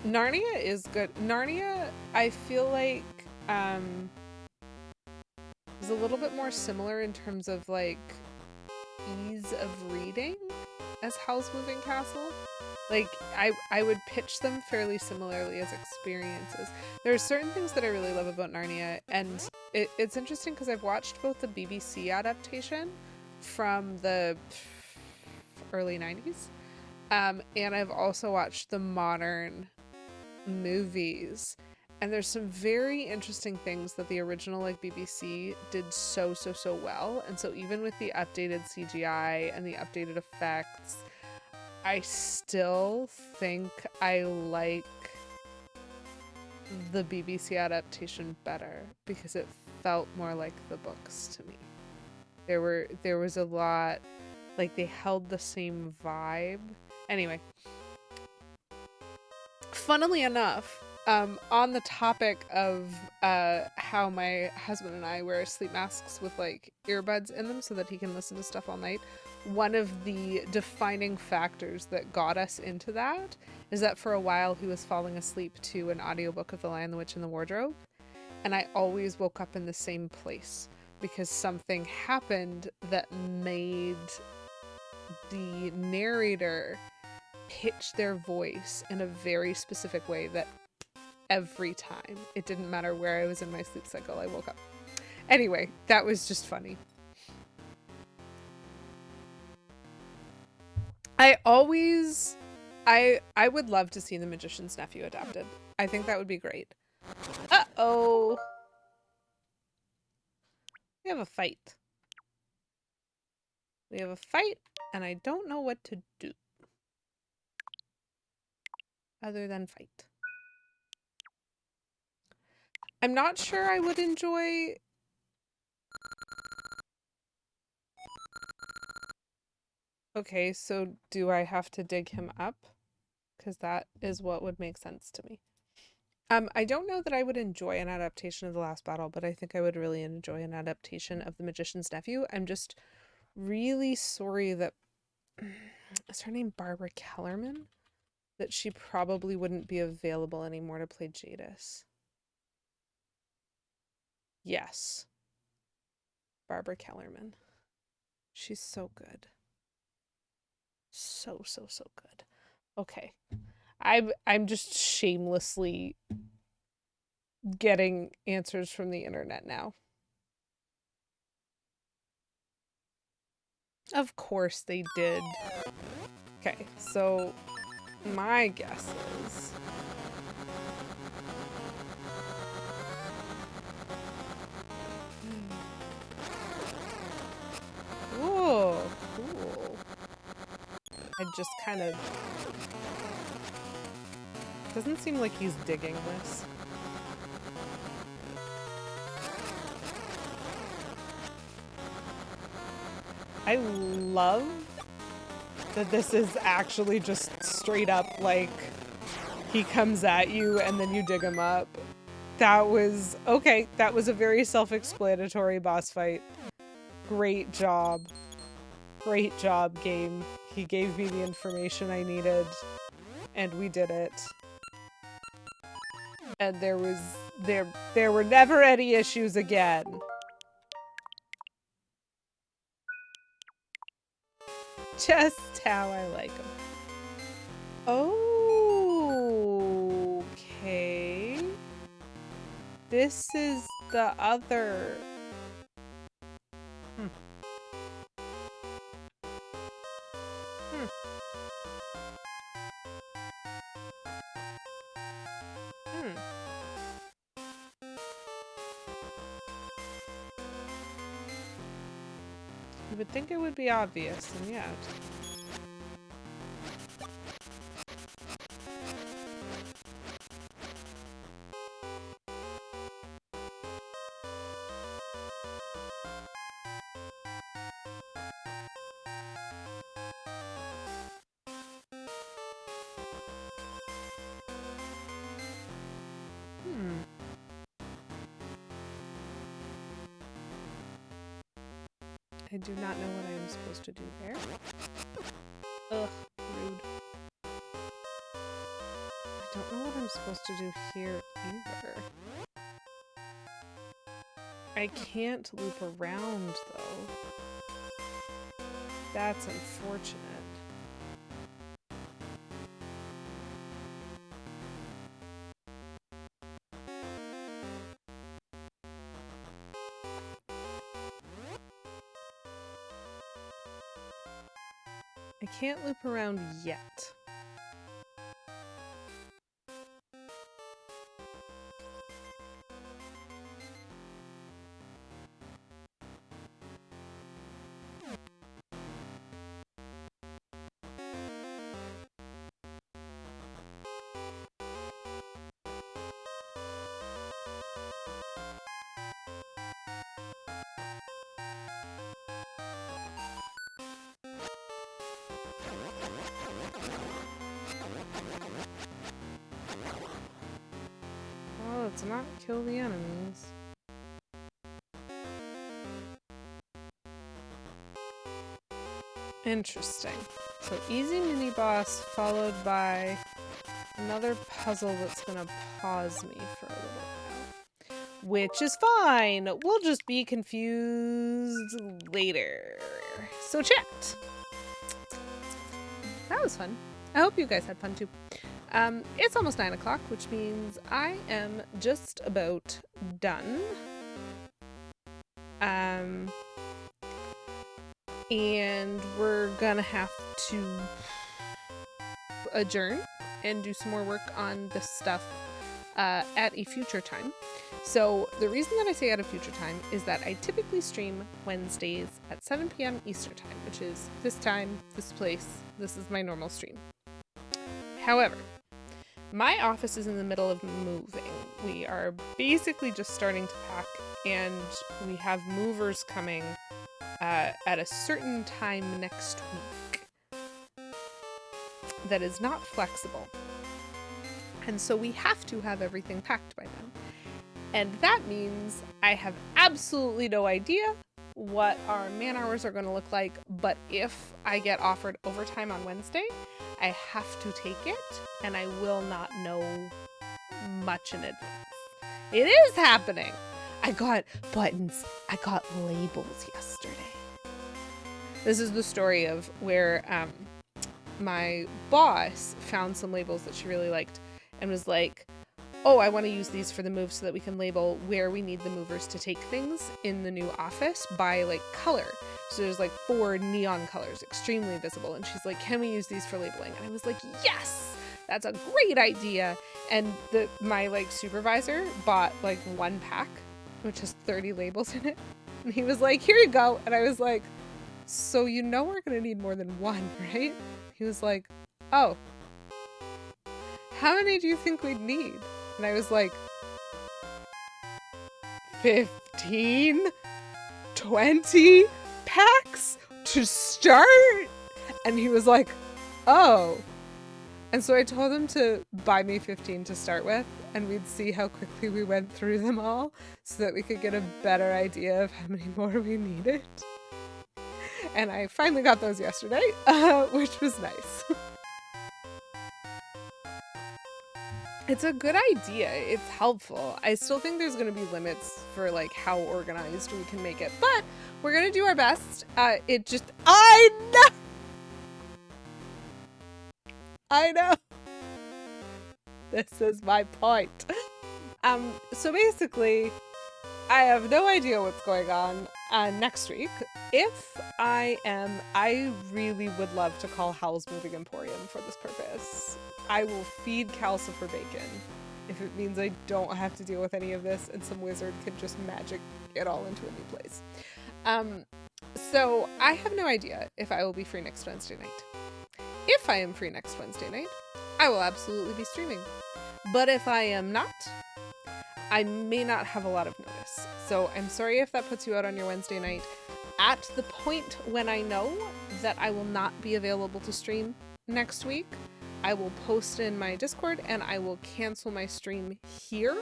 Narnia is good. Narnia, I feel like, is a little bit more similar in terms of like ease of reading as Howl's Moving Castle. Like I would pitch them fairly similarly as experiences. There are certain things that I really love about Narnia, and it's interesting because I've watched both the BBC adaptation from the early 90s, and I've also watched the modern movies, and there's some very interesting things that the original like BBC did so well, and so even with the updated CGI and the updated effects, I still think I like the BBC adaptation better because it felt more like the books to me. There was a lot, like they held the same vibe. Anyway, funnily enough, On the topic of how my husband and I wear sleep masks with like earbuds in them so that he can listen to stuff all night, one of the defining factors that got us into that is that for a while he was falling asleep to an audiobook of The Lion, the Witch, and the Wardrobe, and I always woke up in the same place because something happened that made the narrator pitch their voice in a very specific way that every time, it didn't matter where I was in my sleep cycle, I woke up. Anyway, that was just funny. I would love to see The Magician's Nephew adapted. I think that would be great. Uh-oh. We have a fight. We have a fight, and I don't know what to do other than fight. I'm not sure I would enjoy... Okay, so do I have to dig him up? Because that is what would make sense to me. I don't know that I would enjoy an adaptation of The Last Battle, but I think I would really enjoy an adaptation of The Magician's Nephew. I'm just really sorry that... Is her name Barbara Kellerman? That she probably wouldn't be available anymore to play Jadis. Yes. Barbara Kellerman. She's so good. So good. Okay. I'm just shamelessly getting answers from the internet now. Of course they did. Okay, so my guess is... Whoa, cool. I just kind of... Doesn't seem like he's digging this. I love that this is actually just straight up like he comes at you and then you dig him up. That was okay. That was a very self-explanatory boss fight. Great job. Great job, game. He gave me the information I needed and we did it. And there were never any issues again. Just how I like them. Okay. This is the other. Hmm. You would think it would be obvious, and yet. I do not know what I am supposed to do there. Ugh, rude. I don't know what I'm supposed to do here either. I can't loop around, though. That's unfortunate. I can't loop around yet. does not kill the enemies. Interesting. So easy mini boss followed by another puzzle that's gonna pause me for a little while. Which is fine. We'll just be confused later. So chat. That was fun. I hope you guys had fun too. It's almost 9 o'clock, which means I am just about done. And we're gonna have to adjourn and do some more work on this stuff at a future time. So the reason that I say at a future time is that I typically stream Wednesdays at 7 p.m. Eastern time, which is this time, this place. This is my normal stream. However, my office is in the middle of moving. We are basically just starting to pack, and we have movers coming at a certain time next week that is not flexible. And so we have to have everything packed by then. And that means I have absolutely no idea what our man hours are going to look like, but if I get offered overtime on Wednesday, I have to take it, and I will not know much in advance. It is happening! I got buttons. I got labels yesterday. This is the story of where my boss found some labels that she really liked and was like, oh, I want to use these for the move so that we can label where we need the movers to take things in the new office by like color. So there's like 4 neon colors, extremely visible. And she's like, can we use these for labeling? And I was like, yes, that's a great idea. And my like supervisor bought like 1 pack, which has 30 labels in it. And he was like, here you go. And I was like, so you know we're going to need more than 1, right? He was like, oh, how many do you think we'd need? And I was like, 15, 20 packs to start? And he was like, oh. And so I told him to buy me 15 to start with, and we'd see how quickly we went through them all so that we could get a better idea of how many more we needed. And I finally got those yesterday, which was nice. It's a good idea. It's helpful. I still think there's going to be limits for like how organized we can make it, but we're going to do our best. I know. This is my point. So basically, I have no idea what's going on next week. If I really would love to call Howl's Moving Emporium for this purpose. I will feed Calcifer bacon if it means I don't have to deal with any of this and some wizard can just magic it all into a new place. So I have no idea if I will be free next Wednesday night. If I am free next Wednesday night, I will absolutely be streaming. But if I am not, I may not have a lot of notice. So I'm sorry if that puts you out on your Wednesday night. At the point when I know that I will not be available to stream next week, I will post in my Discord and I will cancel my stream here.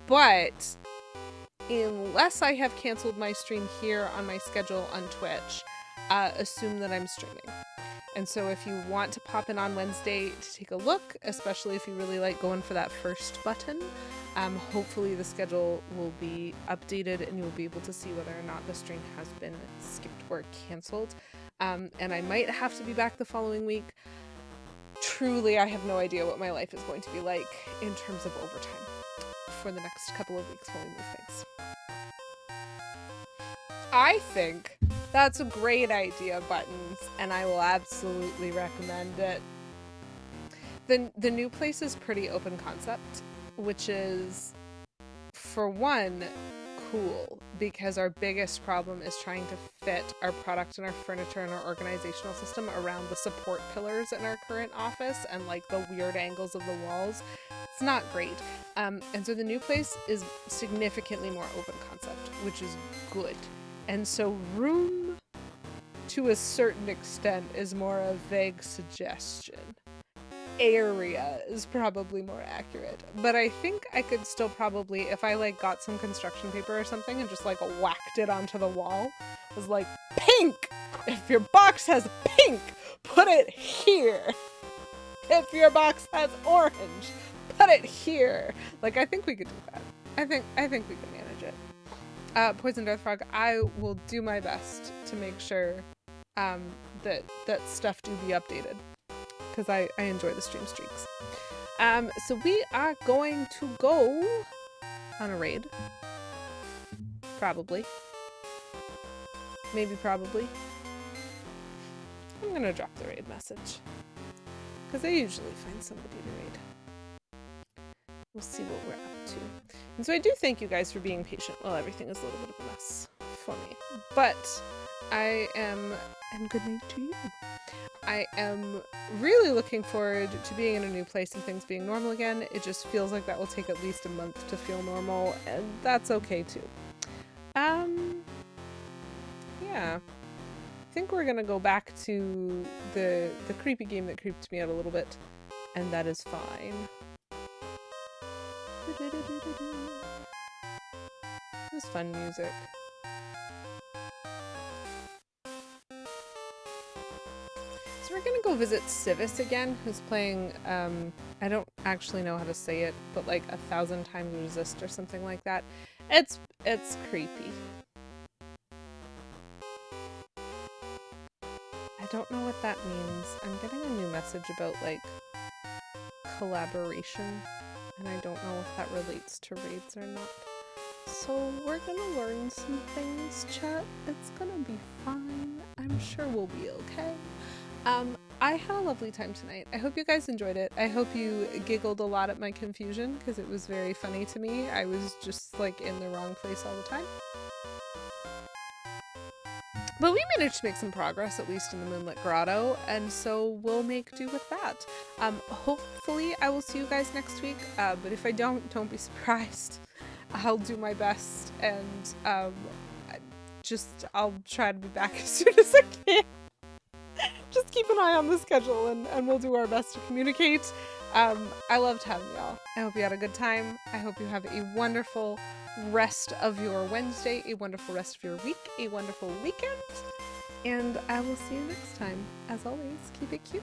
But unless I have canceled my stream here on my schedule on Twitch, assume that I'm streaming. And so if you want to pop in on Wednesday to take a look, especially if you really like going for that first button, hopefully the schedule will be updated and you'll be able to see whether or not the stream has been skipped or canceled. And I might have to be back the following week. Truly, I have no idea what my life is going to be like in terms of overtime for the next couple of weeks while we move things. I think that's a great idea, Buttons, and I will absolutely recommend it. The new place is pretty open concept, which is, for one, cool, because our biggest problem is trying to fit our product and our furniture and our organizational system around the support pillars in our current office and like the weird angles of the walls. It's not great. And so the new place is significantly more open concept, which is good. And so room, to a certain extent, is more a vague suggestion. area is probably more accurate. But I think I could still probably, if I like got some construction paper or something and just like whacked it onto the wall, was like, pink! If your box has pink, put it here. If your box has orange, put it here. Like, I think we could do that. I think we can manage it. Poison Death Frog, I will do my best to make sure that stuff do be updated, because I enjoy the stream streaks. So we are going to go on a raid. Probably. Maybe probably. I'm gonna drop the raid message, because I usually find somebody to raid. We'll see what we're up to. And so I do thank you guys for being patient while everything is a little bit of a mess for me. But I am, and good night to you. I am really looking forward to being in a new place and things being normal again. It just feels like that will take at least a month to feel normal, and that's okay too. Yeah. I think we're gonna go back to the creepy game that creeped me out a little bit, and that is fine. This is fun music. So we're gonna go visit Civis again, who's playing, I don't actually know how to say it, but like 1,000 times resist or something like that. It's creepy. I don't know what that means. I'm getting a new message about like collaboration, and I don't know if that relates to raids or not. So we're gonna learn some things, chat. It's gonna be fine. I'm sure we'll be okay. I had a lovely time tonight. I hope you guys enjoyed it. I hope you giggled a lot at my confusion, because it was very funny to me. I was just like in the wrong place all the time. But we managed to make some progress, at least in the Moonlit Grotto, and so we'll make do with that. Hopefully I will see you guys next week, but if I don't be surprised. I'll do my best, and I'll try to be back as soon as I can. Just keep an eye on the schedule, and we'll do our best to communicate. I loved having y'all. I hope you had a good time. I hope you have a wonderful rest of your Wednesday, a wonderful rest of your week, a wonderful weekend, and I will see you next time. As always, keep it cute.